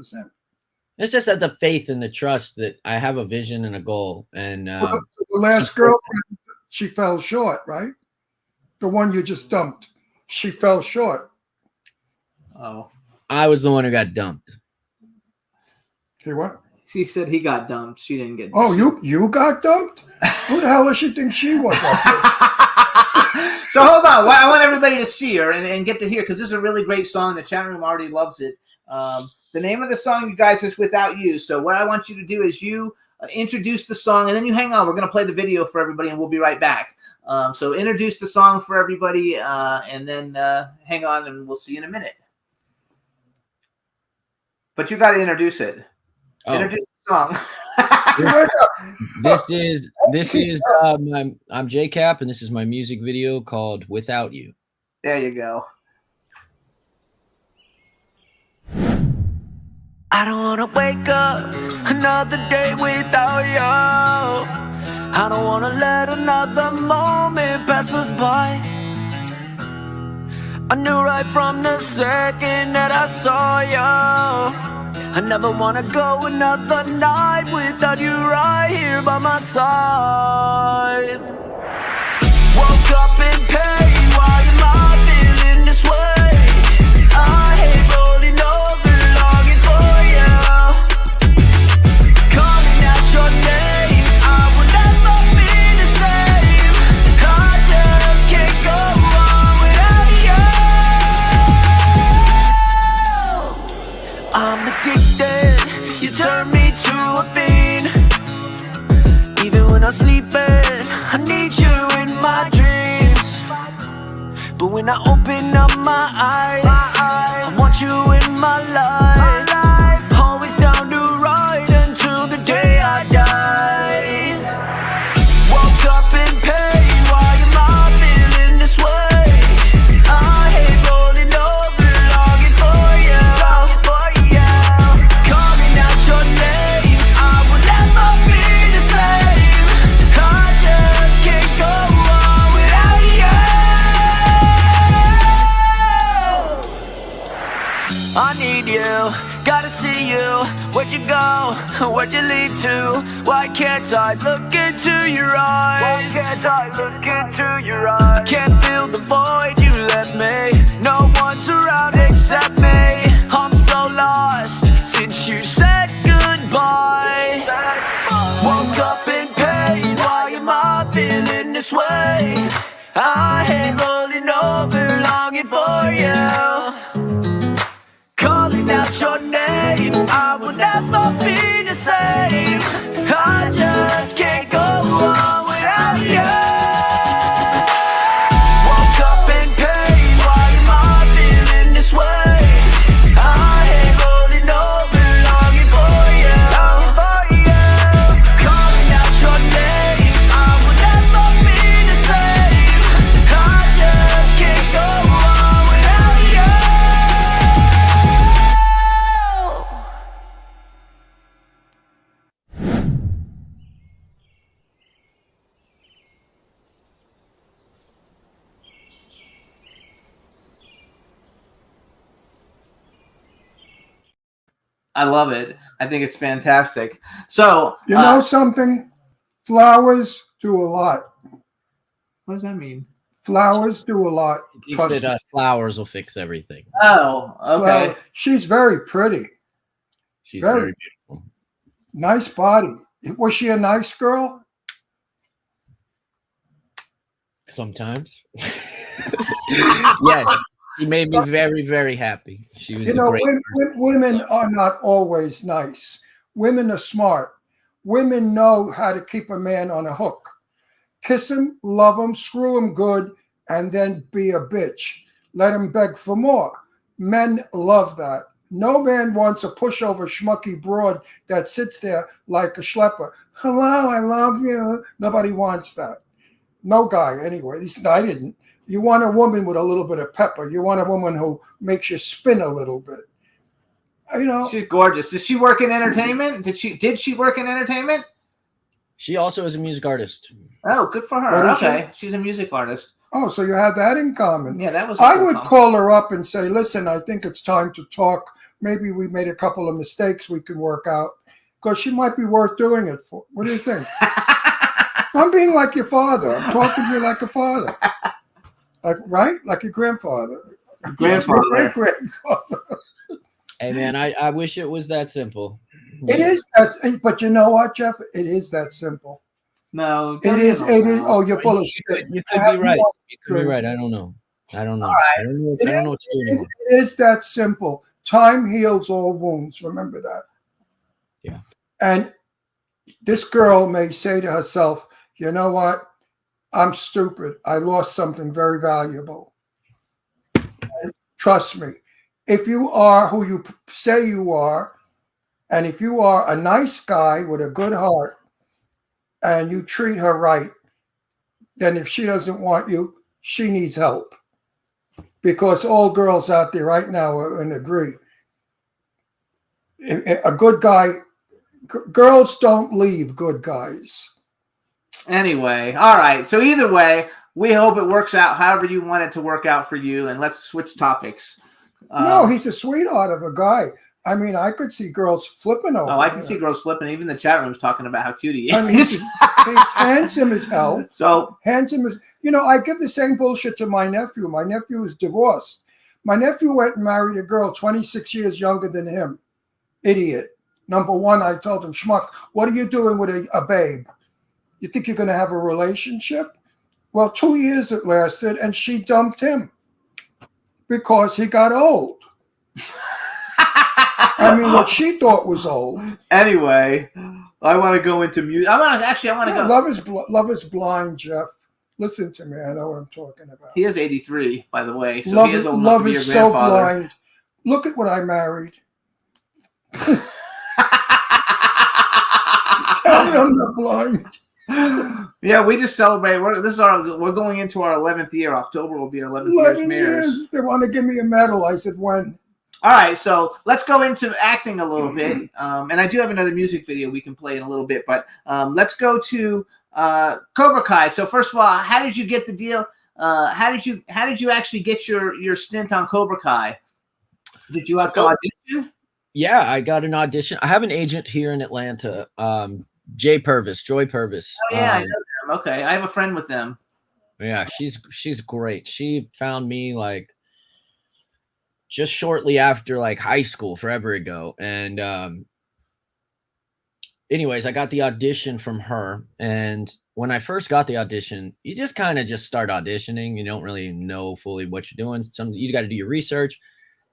It's just that the faith and the trust that I have a vision and a goal, and The last girlfriend, she fell short, right? The one you just dumped, she fell short. Oh, I was the one who got dumped. Okay, what? she said he got dumped. She didn't get. Oh, you got dumped? Who the hell does she think she was? So hold on. Well, I want everybody to see her and get to hear, because this is a really great song. The chat room already loves it. The name of the song, you guys, is Without You. So what I want you to do is you introduce the song, and then you hang on. We're going to play the video for everybody, and we'll be right back. So introduce the song for everybody, and then hang on, and we'll see you in a minute. But you got to introduce it. Oh. Introduce the song. This is I'm JCap, and this is my music video called Without You. There you go. I don't wanna wake up another day without you. I don't wanna let another moment pass us by. I knew right from the second that I saw you. I never wanna go another night without you right here by my side. Woke up in pain, why am I feeling this way? I hate rolling over, longing for you. Calling out your name, I will never be the same. I just can't go on without you. I'm addicted, you turn me to a fiend. Even when I'm sleeping, I need you in my dreams. But when I open up my eyes, I want you in my life. Always down to ride until the day I die. Woke up in pain, why am I feeling this way? I hate rolling over, longing for you. Calling out your name, I will never be the same. I just can't go on without you. I need you, gotta see you. Where'd you go? Where'd you lead to? Why can't I look into your eyes? Why can't I look into your eyes? I can't feel the void you left me. No one's around except me. I'm so lost since you said goodbye. Woke up in pain, why am I feeling this way? I hate rolling over, longing for you. Calling out your name, I will never be the same. I just can't go on without you. Woke up in pain, why am I feeling this way? I hate rolling over, longing for you. Calling out your name, I will never be the same. I just can't go on without you. I love it. I think it's fantastic. So, You know something? Flowers do a lot. what does that mean? Flowers do a lot. He Trust said me. flowers will fix everything. Oh, okay. She's very pretty. She's Very- very beautiful. Nice body. Was she a nice girl? Sometimes. Yes. She made me very, very happy. She was You a know, great person. women are not always nice. Women are smart. Women know how to keep a man on a hook. Kiss him, love him, screw him good, and then be a bitch. Let him beg for more. Men love that. No man wants a pushover schmucky broad that sits there like a schlepper. Hello, I love you. Nobody wants that. No guy, anyway. At least I didn't. You want a woman with a little bit of pepper. You want a woman who makes you spin a little bit. You know, She's gorgeous. Does she work in entertainment? Did she work in entertainment? She also is a music artist. Oh, good for her. What is Okay. She's a music artist. oh, so you have that in common. Yeah, that was. I would call her up and say, listen, I think it's time to talk. Maybe we made a couple of mistakes we can work out because she might be worth doing it for. What do you think? I'm being like your father. I'm talking to you like a father. Like, right? Like your grandfather. Grandfather. Great grandfather. Hey man, I wish it was that simple. It is that, but you know what, Jeff? It is that simple. No, It is. It is. Oh, you're full of shit. You could be right. You could be right. I don't know. I don't know. I don't know. I don't know what to do anymore. It is that simple. Time heals all wounds. Remember that. Yeah. And this girl may say to herself, you know what? I'm stupid. I lost something very valuable. And trust me, if you are who you say you are, and if you are a nice guy with a good heart and you treat her right, then if she doesn't want you, she needs help. Because all girls out there right now are going to agree. A good guy, girls don't leave good guys. Anyway, all right. So either way, we hope it works out however you want it to work out for you. And let's switch topics. No, he's a sweetheart of a guy. I mean, I could see girls flipping over. Oh, I can him. see girls flipping. Even the chat room's talking about how cute he I mean, is. he's handsome as hell. So Handsome as, you know, I give the same bullshit to my nephew. My nephew is divorced. My nephew went and married a girl 26 years younger than him. Idiot. Number one, I told him, schmuck, what are you doing with a babe? You think you're going to have a relationship? Well, 2 years it lasted, and she dumped him because he got old. I mean, what she thought was old. anyway, I want to go into music. I want to Yeah, go. love is blind, Jeff. Listen to me. I know what I'm talking about. He is 83, by the way. So Love, he is old enough love to be your is so grandfather. blind. Look at what I married. Tell me I'm not blind. Yeah, we just celebrate. We're going into our 11th year. October will be our 11th year as 11 mayors. years. They want to give me a medal. I said, when? All right, so let's go into acting a little bit. And I do have another music video we can play in a little bit, but let's go to Cobra Kai. So first of all, how did you get the deal? How did you actually get your stint on Cobra Kai? Did you have to audition? Yeah, I got an audition. I have an agent here in Atlanta, Joy Purvis. Oh yeah, I know them. Okay, I have a friend with them. Yeah, she's great. She found me like just shortly after like high school, forever ago. And anyways, I got the audition from her. And when I first got the audition, you just kind of just start auditioning. You don't really know fully what you're doing. You got to do your research.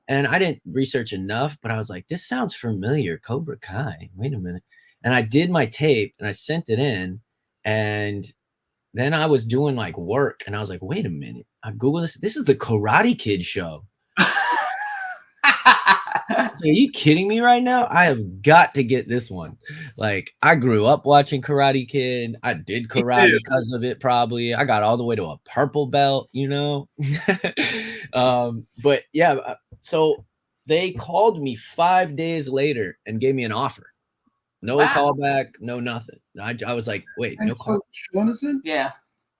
And I didn't research enough, but I was like, this sounds familiar. Cobra Kai. Wait a minute. And I did my tape and I sent it in. And then I was doing like work and I was like, wait a minute. I Googled this. This is the Karate Kid show. So are you kidding me right now? I have got to get this one. Like, I grew up watching Karate Kid. I did karate because of it, probably. I got all the way to a purple belt, you know? But yeah, so they called me 5 days later and gave me an offer. No callback, no nothing. I was like, wait, no call. Sean is in? Yeah.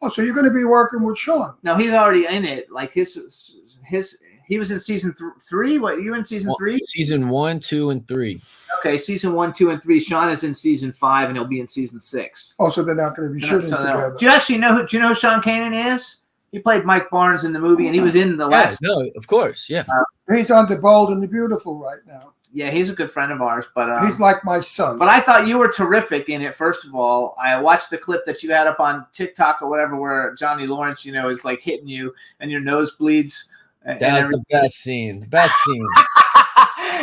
Oh, so you're going to be working with Sean? No, he's already in it. Like he was in season 3. What, you in season 3? Season 1, 2, and 3. Okay, season 1, 2, and 3. Sean is in season 5, and he'll be in season 6. Oh, so they're not going to be shooting together. Do you actually know? Do you know who Sean Kanan is? He played Mike Barnes in the movie, and he was in the last. No, of course, yeah. He's on The Bold and the Beautiful right now. Yeah, he's a good friend of ours, but he's like my son. But I thought you were terrific in it. First of all, I watched the clip that you had up on TikTok or whatever, where Johnny Lawrence, is like hitting you and your nose bleeds. And That was every- the best scene. Best scene.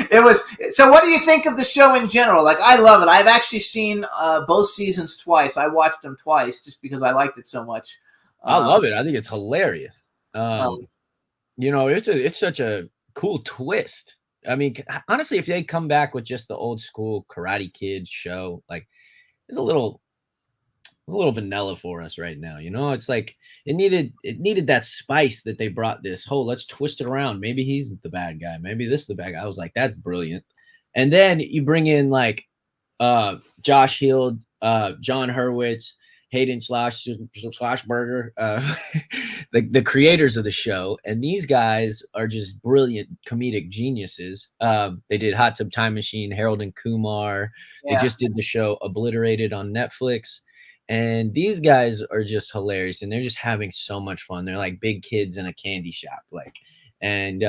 It was. So, what do you think of the show in general? Like, I love it. I've actually seen both seasons twice. I watched them twice just because I liked it so much. I love it. I think it's hilarious. um, You know, it's such a cool twist. I mean, honestly, if they come back with just the old school Karate Kid show, like it's a little vanilla for us right now. You know, it's like it needed that spice that they brought this whole let's twist it around. Maybe he's the bad guy. Maybe this is the bad guy. I was like, that's brilliant. And then you bring in like Josh Hield, John Hurwitz, Hayden Schlashberger, the creators of the show, and these guys are just brilliant comedic geniuses. They did Hot Tub Time Machine, Harold and Kumar. Yeah. They just did the show Obliterated on Netflix, and these guys are just hilarious, and they're just having so much fun. They're like big kids in a candy shop, and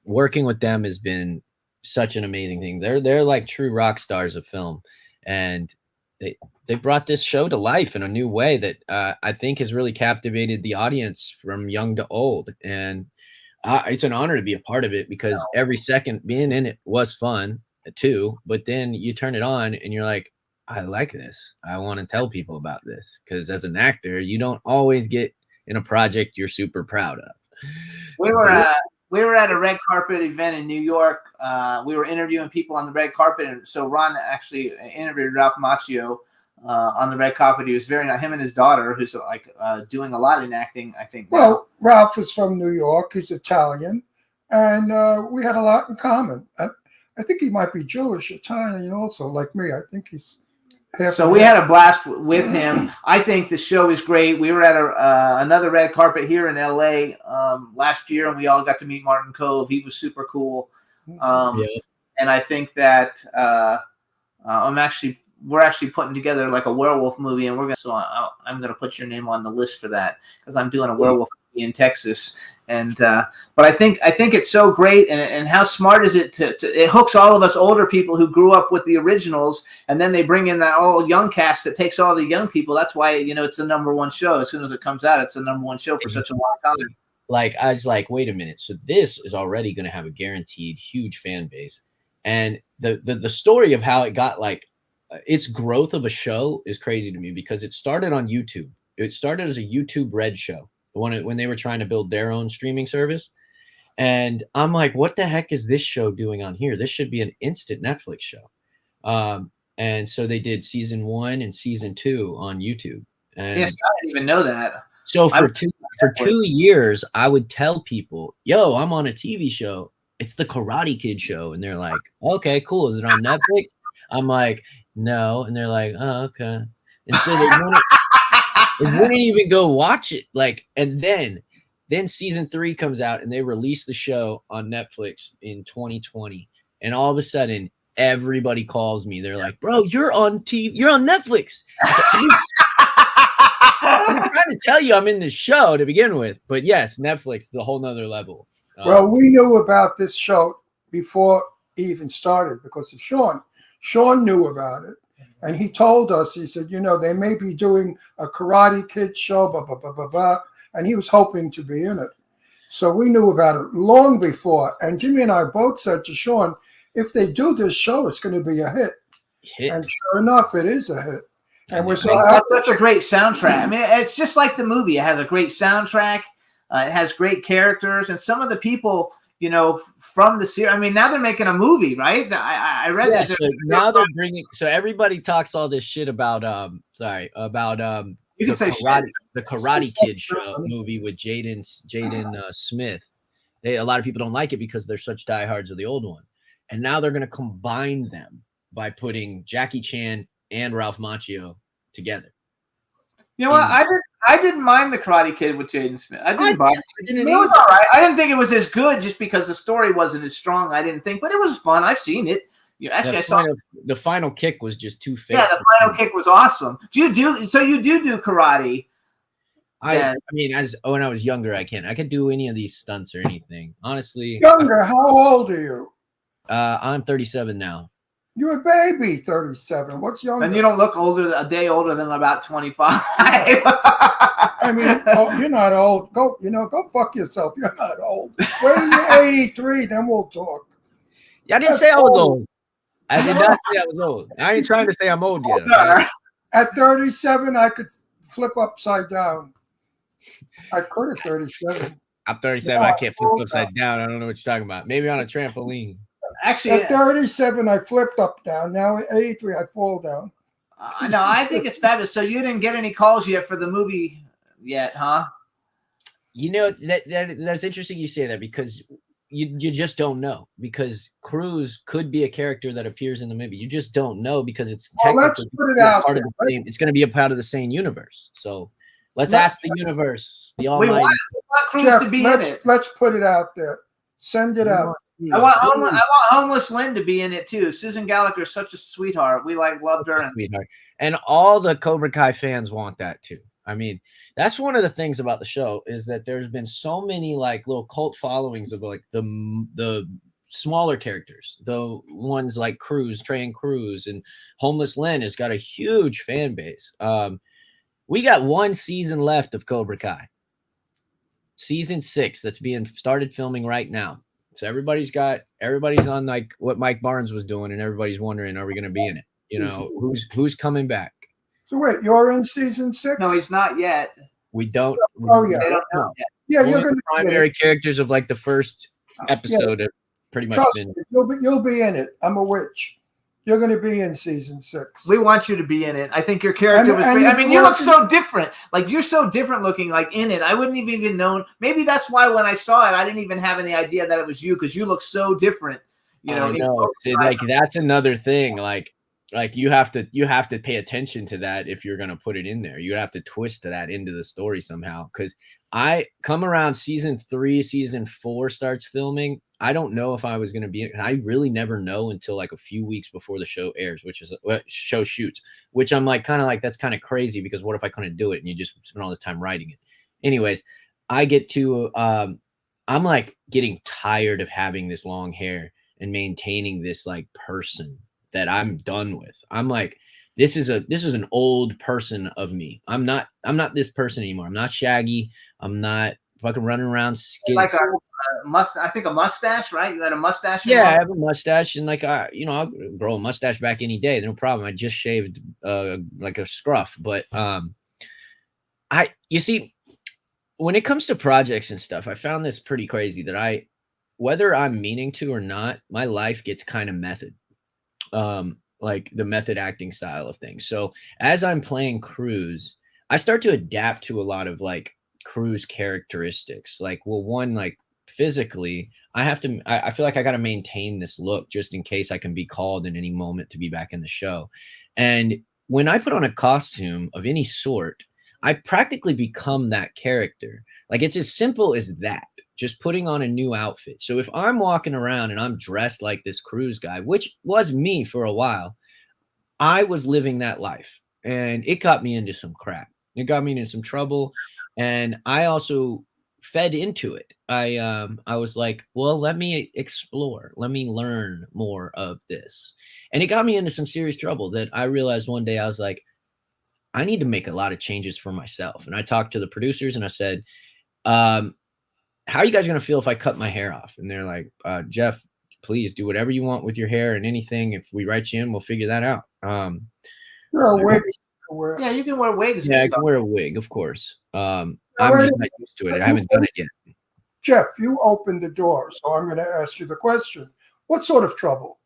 working with them has been such an amazing thing. They're like true rock stars of film, and they brought this show to life in a new way that I think has really captivated the audience from young to old. And it's an honor to be a part of it because every second being in it was fun too. But then you turn it on and you're like, I like this. I want to tell people about this because as an actor, you don't always get in a project you're super proud of. We were at a red carpet event in New York. We were interviewing people on the red carpet, and so Ron actually interviewed Ralph Macchio on the red carpet. He was very nice. Him and his daughter, who's like doing a lot in acting, I think. Well, Ralph is from New York. He's Italian, and we had a lot in common. I think he might be Jewish, Italian, also like me. I think he's. So we had a blast with him. I think the show is great. We were at another red carpet here in LA last year, and we all got to meet Martin Kove. He was super cool. And I think that we're actually putting together like a werewolf movie, and I'm gonna put your name on the list for that because I'm doing a werewolf movie in Texas. And but I think it's so great, and how smart is it to it hooks all of us older people who grew up with the originals, and then they bring in that all young cast that takes all the young people. That's why it's the #1 show. As soon as it comes out, it's the #1 show for such a long time. Like I was like, wait a minute, so this is already going to have a guaranteed huge fan base, and the story of how it got like its growth of a show is crazy to me because it started on YouTube. It started as a YouTube Red show. When they were trying to build their own streaming service. And I'm like, what the heck is this show doing on here? This should be an instant Netflix show. And so they did season 1 and season 2 on YouTube. And yes, I didn't even know that. So for 2 years, I would tell people, yo, I'm on a TV show. It's the Karate Kid show. And they're like, okay, cool. Is it on Netflix? I'm like, no. And they're like, oh, okay. And so they wouldn't even go watch it. And then season 3 comes out and they release the show on Netflix in 2020. And all of a sudden, everybody calls me. They're like, bro, you're on TV. You're on Netflix. I'm trying to tell you I'm in this show to begin with. But yes, Netflix is a whole nother level. Well, we knew about this show before it even started because of Sean. Sean knew about it. And he told us, he said, they may be doing a Karate Kid show, blah, blah, blah, blah, blah. And he was hoping to be in it. So we knew about it long before. And Jimmy and I both said to Sean, if they do this show, it's going to be a hit. And sure enough, it is a hit. And we're so that's such a great soundtrack. I mean, it's just like the movie. It has a great soundtrack. It has great characters. And some of the people, from the series. I mean, now they're making a movie, right? I read that. So now they're bringing. So everybody talks all this shit about. You can say the Karate Kid show movie with Jaden Smith. A lot of people don't like it because they're such diehards of the old one, and now they're going to combine them by putting Jackie Chan and Ralph Macchio together. You know what? I didn't mind the Karate Kid with Jaden Smith. I didn't mind it. It was all right. I didn't think it was as good just because the story wasn't as strong. I didn't think, but it was fun. I've seen it. Actually, I saw the final kick was just too fake. Yeah, the final kick was awesome. You do karate? I mean, when I was younger, I could do any of these stunts or anything. Honestly, younger. How old are you? I'm 37 now. You're a baby, 37. What's younger? And you don't look a day older than about 25. I mean, you're not old. Go fuck yourself. You're not old. Wait till you're 83, then we'll talk. I didn't say I was old. I did not say I was old. I ain't trying to say I'm old yet. Okay? At 37, I could flip upside down. I could at 37. I'm 37. I can't flip upside down. I don't know what you're talking about. Maybe on a trampoline. Actually, at 37, I flipped up down. Now at 83, I fall down. No, I think it's fabulous. So you didn't get any calls yet for the movie yet, huh? You know, that's interesting you say that, because you just don't know, because Cruz could be a character that appears in the movie. You just don't know, because it's technically part of the same. It's going to be a part of the same universe. So let's ask the universe, the Almighty. We want Cruz Jeff, to be in it. Let's put it out there. Send it out. I want Homeless Lynn to be in it too. Susan Gallagher is such a sweetheart. We loved her. Sweetheart. And all the Cobra Kai fans want that too. I mean, that's one of the things about the show, is that there's been so many like little cult followings of like the smaller characters, the ones like Trey and Cruz, and Homeless Lynn has got a huge fan base. We got one season left of Cobra Kai. Season 6 that's being started filming right now. So everybody's on like what Mike Barnes was doing, and everybody's wondering, are we going to be in it? You know, who's coming back? So wait, you're in season 6? No, he's not yet. We don't. Oh yeah, they don't know yet. Yeah, Only you're going the primary characters of like the first episode have pretty much Trust been. me, you'll be in it. I'm a witch. You're going to be in season 6. We want you to be in it. I think your character was great. I mean, you look so different. Like, you're so different looking, like, in it. I wouldn't have even known. Maybe that's why when I saw it, I didn't even have any idea that it was you, because you look so different. You know, I know. See, like, that's another thing. Like you have to pay attention to that if you're going to put it in there. You have to twist that into the story somehow. Because I come around season 3, season 4 starts filming. I don't know if I was going to be in it. I really never know until like a few weeks before the show airs, which is show shoots, which I'm like, kind of like, that's kind of crazy, because what if I couldn't do it and you just spend all this time writing it? Anyways, I get to, I'm like getting tired of having this long hair and maintaining this like person that I'm done with. I'm like, this is an old person of me. I'm not this person anymore. I'm not Shaggy. I'm not fucking running around skinny. Like I think a mustache, right? You had a mustache? Yeah, I have a mustache, and like I'll grow a mustache back any day. No problem. I just shaved like a scruff. But you see, when it comes to projects and stuff, I found this pretty crazy that whether I'm meaning to or not, my life gets kind of method. Like the method acting style of things. So as I'm playing Cruz, I start to adapt to a lot of like Cruz characteristics. Like, well, one, like physically, I feel like I got to maintain this look just in case I can be called in any moment to be back in the show. And when I put on a costume of any sort, I practically become that character. Like, it's as simple as that. Just putting on a new outfit. So if I'm walking around and I'm dressed like this Cruz guy, which was me for a while, I was living that life, and it got me into some crap. It got me into some trouble, and I also fed into it. I was like, well, let me explore. Let me learn more of this. And it got me into some serious trouble that I realized one day. I was like, I need to make a lot of changes for myself. And I talked to the producers and I said, how are you guys going to feel if I cut my hair off? And they're like, Jeff, please do whatever you want with your hair and anything. If we write you in, we'll figure that out. You're a wig. Yeah, you can wear wigs. Yeah, I can wear a wig, of course. I'm just not used to it. I haven't done it yet. Jeff, you opened the door, so I'm going to ask you the question. What sort of trouble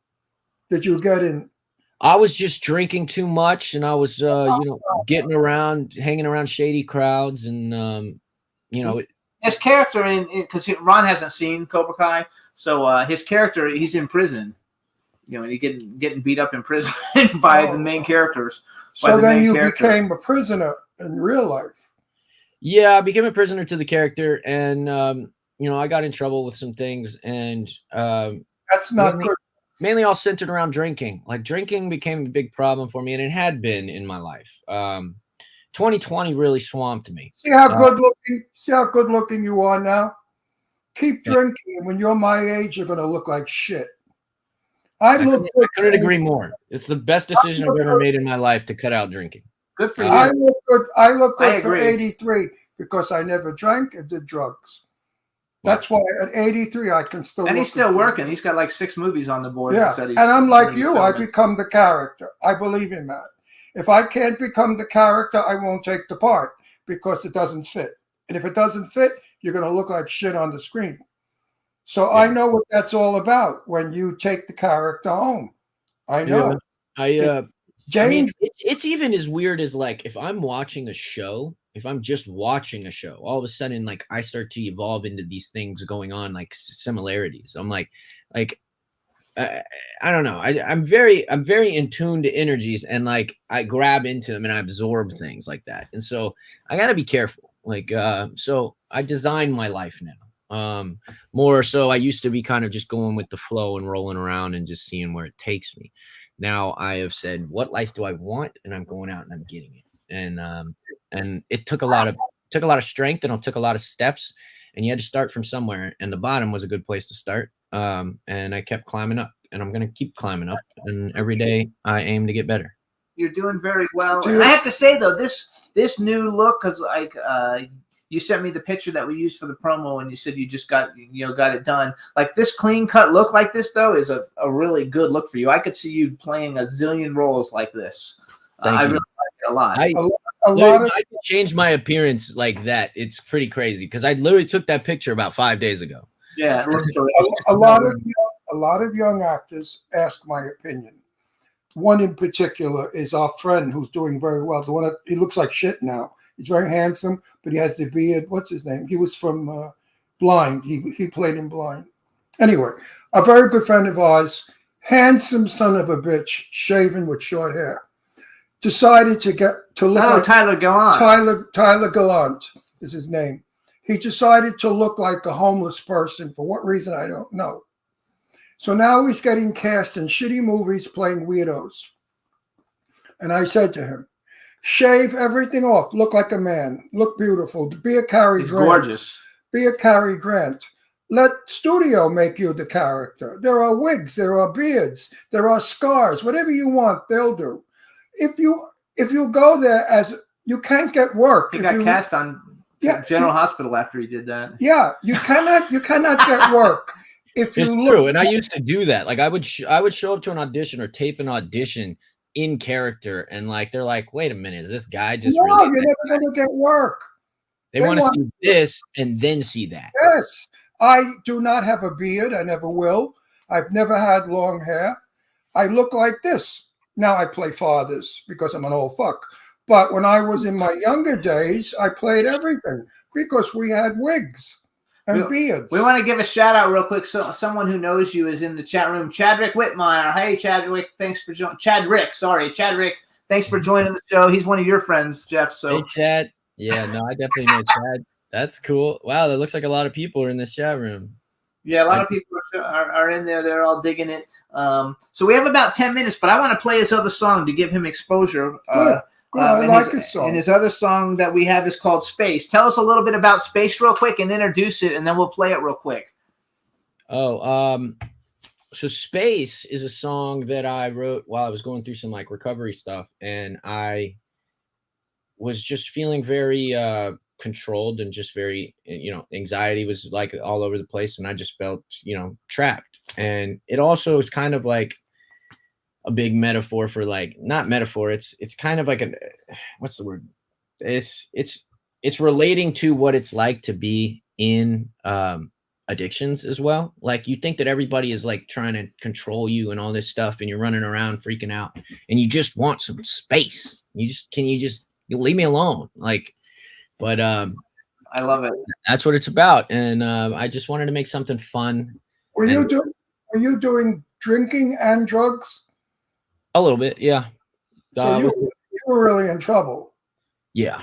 did you get in? I was just drinking too much, and I was, getting around, hanging around shady crowds, and his character because Ron hasn't seen Cobra Kai, so his character, he's in prison, and he getting beat up in prison by the main characters. So then you became a prisoner in real life. Yeah, I became a prisoner to the character, and I got in trouble with some things, and that's not good. Mainly all centered around drinking. Like, drinking became a big problem for me, and it had been in my life. 2020 really swamped me. See how good looking you are now? Keep drinking, and when you're my age, you're going to look like shit. I couldn't, look I good. couldn't agree more. It's the best decision I've ever made in my life to cut out drinking. Good for you. I look good. I look I good for agree. 83 because I never drank and did drugs. That's why at 83 I can still. And he's look still good. working. He's got like 6 movies on the board. Yeah, That and I'm like you. I filming. become the character. I believe in that. If I can't become the character, I won't take the part because it doesn't fit. And if it doesn't fit, you're going to look like shit on the screen. So I know what that's all about when you take the character home. I know. I James, mean, it's even as weird as like if I'm watching a show, if I'm just watching a show, all of a sudden like I start to evolve into these things going on, like similarities. I'm like I don't know. I'm very in tune to energies, and like I grab into them and I absorb things like that. And so I got to be careful. Like so I design my life now. More so I used to be kind of just going with the flow and rolling around and just seeing where it takes me. Now I have said, what life do I want? And I'm going out and I'm getting it. And it took a lot of strength, and it took a lot of steps, and you had to start from somewhere, and the bottom was a good place to start. And I kept climbing up, and I'm going to keep climbing up, and every day I aim to get better. You're doing very well. And I have to say though, this new look, because like you sent me the picture that we used for the promo, and you said you just got it done. Like this clean cut look like this though is a really good look for you. I could see you playing a zillion roles like this. I really like it a lot. I could change my appearance like that. It's pretty crazy because I literally took that picture about 5 days ago. Yeah, it looks a lot of young actors ask my opinion. One in particular is our friend who's doing very well. The one that, he looks like shit now. He's very handsome, but he has the beard. What's his name? He was from Blind. He played in Blind. Anyway, a very good friend of ours, handsome son of a bitch, shaven with short hair, decided to look like Tyler Gallant. Tyler Gallant is his name. He decided to look like a homeless person. For what reason, I don't know. So now he's getting cast in shitty movies playing weirdos. And I said to him, shave everything off. Look like a man. Look beautiful. Be a Cary Grant. Gorgeous. Be a Cary Grant. Let studio make you the character. There are wigs. There are beards. There are scars. Whatever you want, they'll do. If you go there as you can't get work. He got cast on General Hospital after he did that. Yeah, you cannot get work. It's true, and I used to do that. Like I would show up to an audition or tape an audition in character, and like they're like, "Wait a minute, is this guy just?" No, really you're never going to get work. They want to see this and then see that. Yes, I do not have a beard. I never will. I've never had long hair. I look like this. Now I play fathers because I'm an old fuck. But when I was in my younger days, I played everything because we had wigs and beards. We want to give a shout out real quick. So someone who knows you is in the chat room. Chadrick Whitmire. Hey, Chadrick. Thanks for joining. Chadrick. Thanks for joining the show. He's one of your friends, Jeff. So hey, Chad. Yeah, no, I definitely know Chad. That's cool. Wow, it looks like a lot of people are in this chat room. Yeah, a lot of people are in there. They're all digging it. So we have about 10 minutes, but I want to play his other song to give him exposure. Good. I like his song. And his other song that we have is called Space. Tell us a little bit about Space real quick and introduce it, and then we'll play it real quick. So Space is a song that I wrote while I was going through some like recovery stuff, and I was just feeling very controlled and just very, anxiety was like all over the place, and I just felt, trapped. And it also is kind of like a big metaphor for like, not metaphor, it's kind of like what's the word? It's relating to what it's like to be in addictions as well. Like you think that everybody is like trying to control you and all this stuff, and you're running around freaking out, and you just want some space. You leave me alone. Like, but I love it. That's what it's about. And I just wanted to make something fun. Were you doing drinking and drugs? A little bit, yeah. So you were really in trouble. Yeah.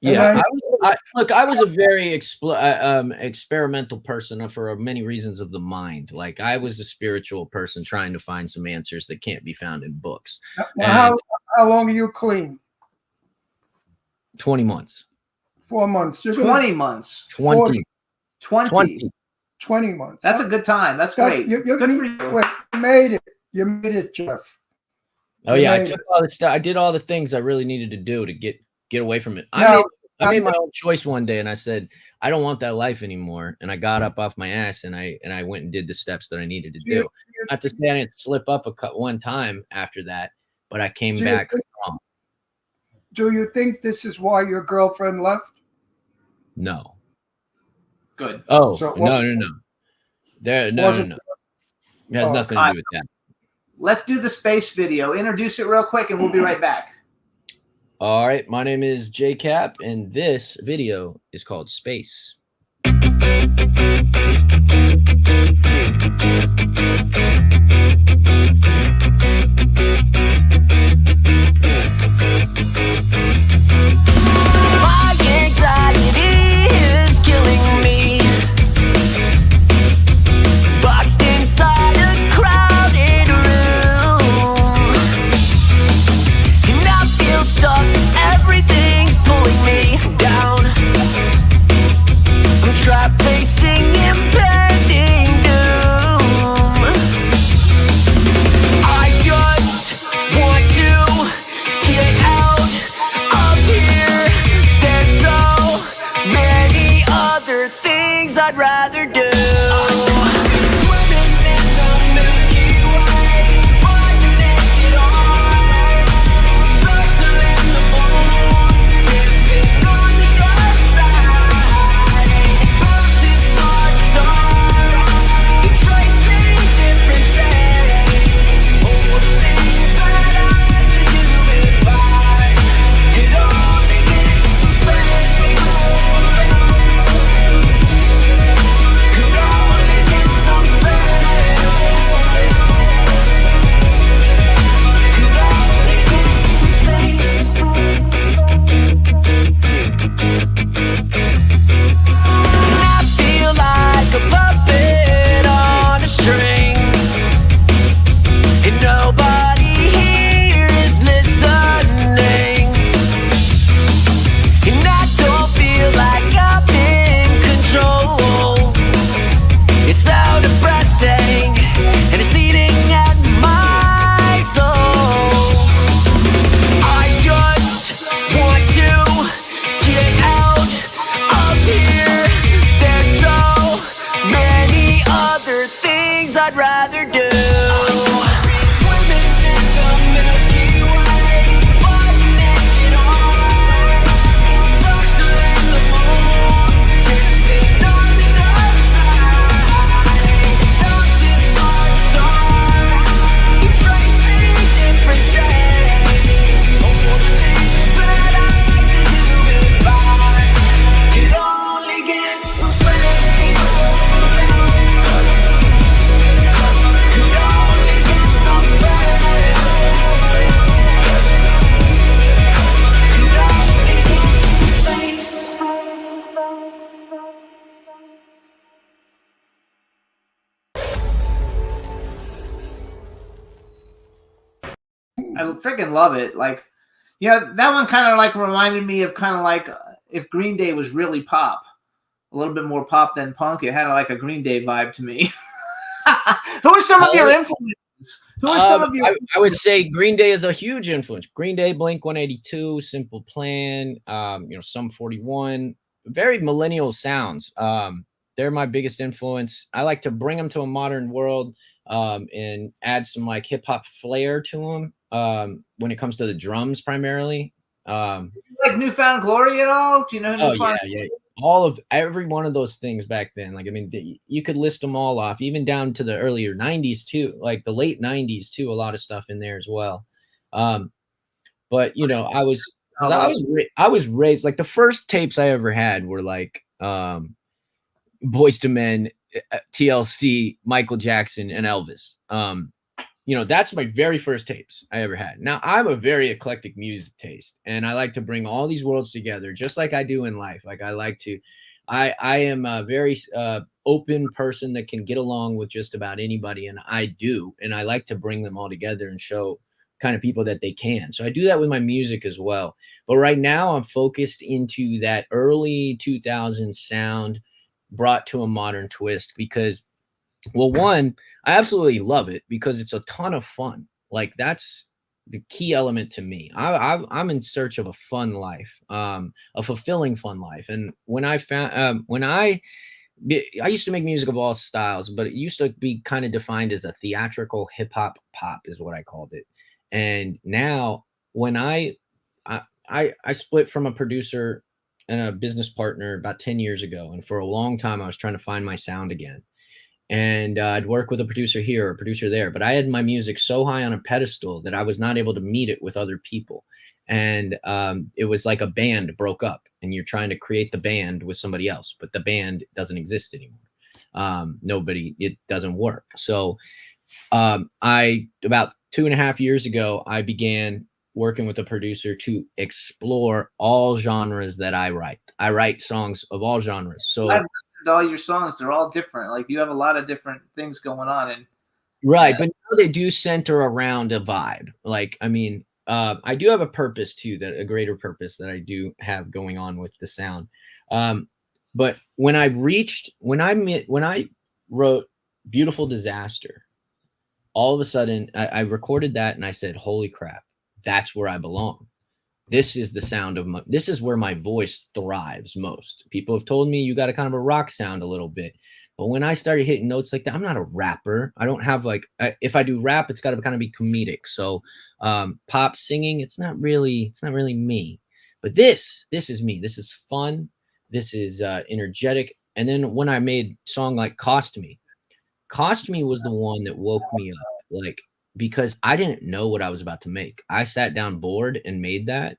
Yeah. I was a very experimental person for many reasons of the mind. Like I was a spiritual person trying to find some answers that can't be found in books. How long are you clean? 20 months. 4 months. 20 months. 20. 20 months. That's a good time. That's great. You Good for you. wait, you made it. You made it, Jeff. Oh You yeah, I made took it. all the stuff. I did all the things I really needed to do to get away from it. Now- I made my own choice one day, and I said I don't want that life anymore. And I got up off my ass, and I went and did the steps that I needed to do. Not to say I didn't slip up one time after that, but I came Do you back think- strong. Do you think this is why your girlfriend left? No. Good. Oh So no. There no. It has Oh, nothing to do with that. Let's do the space video. Introduce it real quick, and we'll be right back. All right, my name is JCap, and this video is called Space. My anxiety is killing me. Boxed inside a crowded room, and I feel stuck as everything's pulling me down. I'm trapped facing impending doom. I just want to get out of here. There's so many other things I'd rather do. Swimming in the Milky Way, flying naked on, circling the moon, dancing on the dark side, bouncing star to star, and tracing different shades. All the things that I have to do if I could only get some space. Could only get some space. Could only get some space. I feel like a puppet on a string, and nobody here is listening. And I don't feel like I'm in control. It's so depressing, and it's eating at my soul. I just want to get out of here. There's so many other things I'd rather do. Swimming in the Milky Way, flying naked on, circling the moon, dancing on the dark side, bouncing star to star, and tracing different shades. All the things that I have to do if I could only get some space. Could only get some space. Could only get some space. I freaking love it. Like, yeah, that one kind of like reminded me of kind of like if Green Day was really pop, a little bit more pop than punk. It had like a Green Day vibe to me. Who are some of your influences? Who are some of your? I would say Green Day is a huge influence. Green Day, Blink 182, Simple Plan, Sum 41, very millennial sounds. They're my biggest influence. I like to bring them to a modern world and add some like hip hop flair to them when it comes to the drums primarily. Like Newfound Glory at all? Do you know? Oh yeah. Every one of those things back then. Like, I mean, you could list them all off, even down to the earlier 90s too, like the late 90s too, a lot of stuff in there as well. But you know, I was raised, like the first tapes I ever had were like Boyz II Men, TLC, Michael Jackson, and Elvis. That's my very first tapes I ever had. Now, I'm a very eclectic music taste, and I like to bring all these worlds together, just like I do in life. Like I am a very open person that can get along with just about anybody, and I do. And I like to bring them all together and show kind of people that they can. So I do that with my music as well. But right now I'm focused into that early 2000s sound, brought to a modern twist because, well, one, I absolutely love it because it's a ton of fun. Like that's the key element to me. I'm in search of a fun life, a fulfilling fun life. And when I found, I used to make music of all styles, but it used to be kind of defined as a theatrical hip hop pop is what I called it. And now when I split from a producer and a business partner about 10 years ago. And for a long time, I was trying to find my sound again. And I'd work with a producer here or a producer there, but I had my music so high on a pedestal that I was not able to meet it with other people. And it was like a band broke up and you're trying to create the band with somebody else, but the band doesn't exist anymore. It doesn't work. So about 2.5 years ago, I began working with a producer to explore all genres that I write. I write songs of all genres. So I've listened to all your songs. They're all different. Like you have a lot of different things going on. And right. But now they do center around a vibe. Like, I mean, I do have a purpose too, a greater purpose that I do have going on with the sound. But when I wrote Beautiful Disaster, all of a sudden I recorded that and I said, holy crap, that's where I belong. This is the sound of this is where my voice thrives most. People have told me you got a kind of a rock sound a little bit. But when I started hitting notes like that, I'm not a rapper. I don't have if I do rap, it's got to kind of be comedic. So pop singing, it's not really me. But this is me. This is fun. This is energetic. And then when I made song like Cost Me was the one that woke me up, because I didn't know what I was about to make. I sat down bored and made that.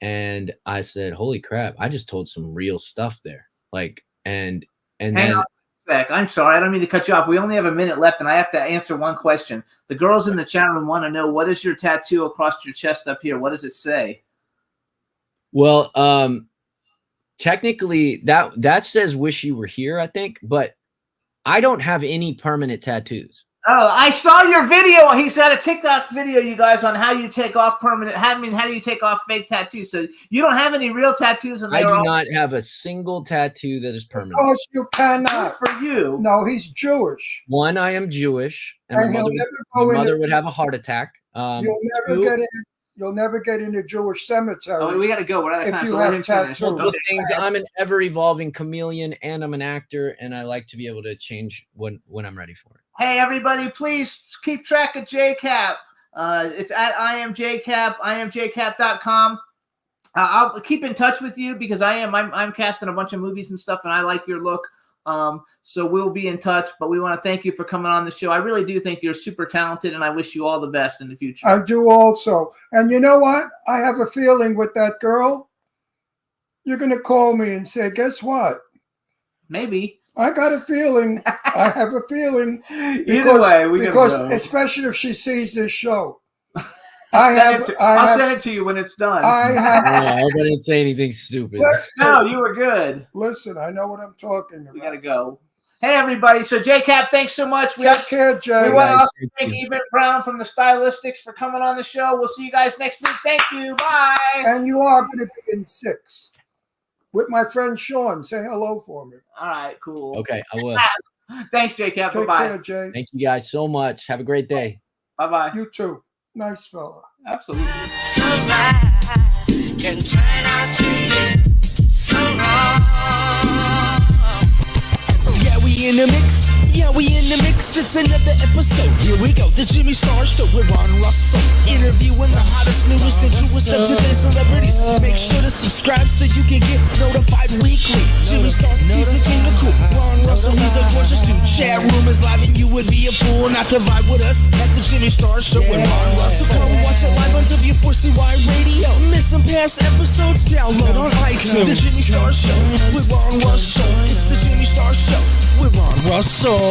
And I said, holy crap, I just told some real stuff there. And hang then on a sec. I'm sorry. I don't mean to cut you off. We only have a minute left and I have to answer one question. The girls in the chat room want to know, what is your tattoo across your chest up here? What does it say? well, technically that says wish you were here, I think, but I don't have any permanent tattoos. Oh, I saw your video. He's got a TikTok video, you guys, on how you take off permanent. How do you take off fake tattoos? So you don't have any real tattoos, and I do not have a single tattoo that is permanent. Of course you cannot. for you. No, he's Jewish. One, I am Jewish, and And my he'll mother, never my go mother into- would have a heart attack. You'll never get in a Jewish cemetery. Oh, we got to go. We're out of If time. you So let have him finish. tattoos. Good things. I'm an ever-evolving chameleon, and I'm an actor, and I like to be able to change when I'm ready for it. Hey, everybody, please keep track of JCap. It's at IamJCap, IamJCap.com. I'll keep in touch with you because I'm casting a bunch of movies and stuff, and I like your look. So we'll be in touch, but we want to thank you for coming on the show. I really do think you're super talented, and I wish you all the best in the future. I do also. And you know what? I have a feeling with that girl, you're going to call me and say, guess what? Maybe. I got a feeling. I have a feeling. Either way, because gotta go. especially if she sees this show. I'll send it to you when it's done. I have. I hope I didn't say anything stupid. No, you were good. Listen, I know what I'm talking about. We got to go. Hey, everybody. So, JCap, thanks so much. Take care, Jay. We want to guys. also thank Eben Brown from the Stylistics for coming on the show. We'll see you guys next week. Thank you. Bye. And you are going to be in 6 with my friend Sean. Say hello for me. All right, cool. Okay, I will. Thanks, JCap. Take Bye-bye. care, Jay. Thank you guys so much. Have a great day. Bye-bye. You too. Nice fella. Absolutely. Can turn out to be so wrong. Yeah, we in the mix. Yeah, we in the mix. It's another episode. Here we go. The Jimmy Star Show with Ron Russell. Interviewing the hottest, newest, and truest of today's celebrities. Make sure to subscribe so you can get notified weekly. Jimmy Star, he's the king of cool. Ron Russell, he's a gorgeous dude. Chat room is live and you would be a fool not to vibe with us at the Jimmy Star Show with Ron Russell. Come watch it live on W4CY Radio. Miss some past episodes? Download on iTunes. The Jimmy Star Show with Ron Russell. It's the Jimmy Star Show with Ron Russell.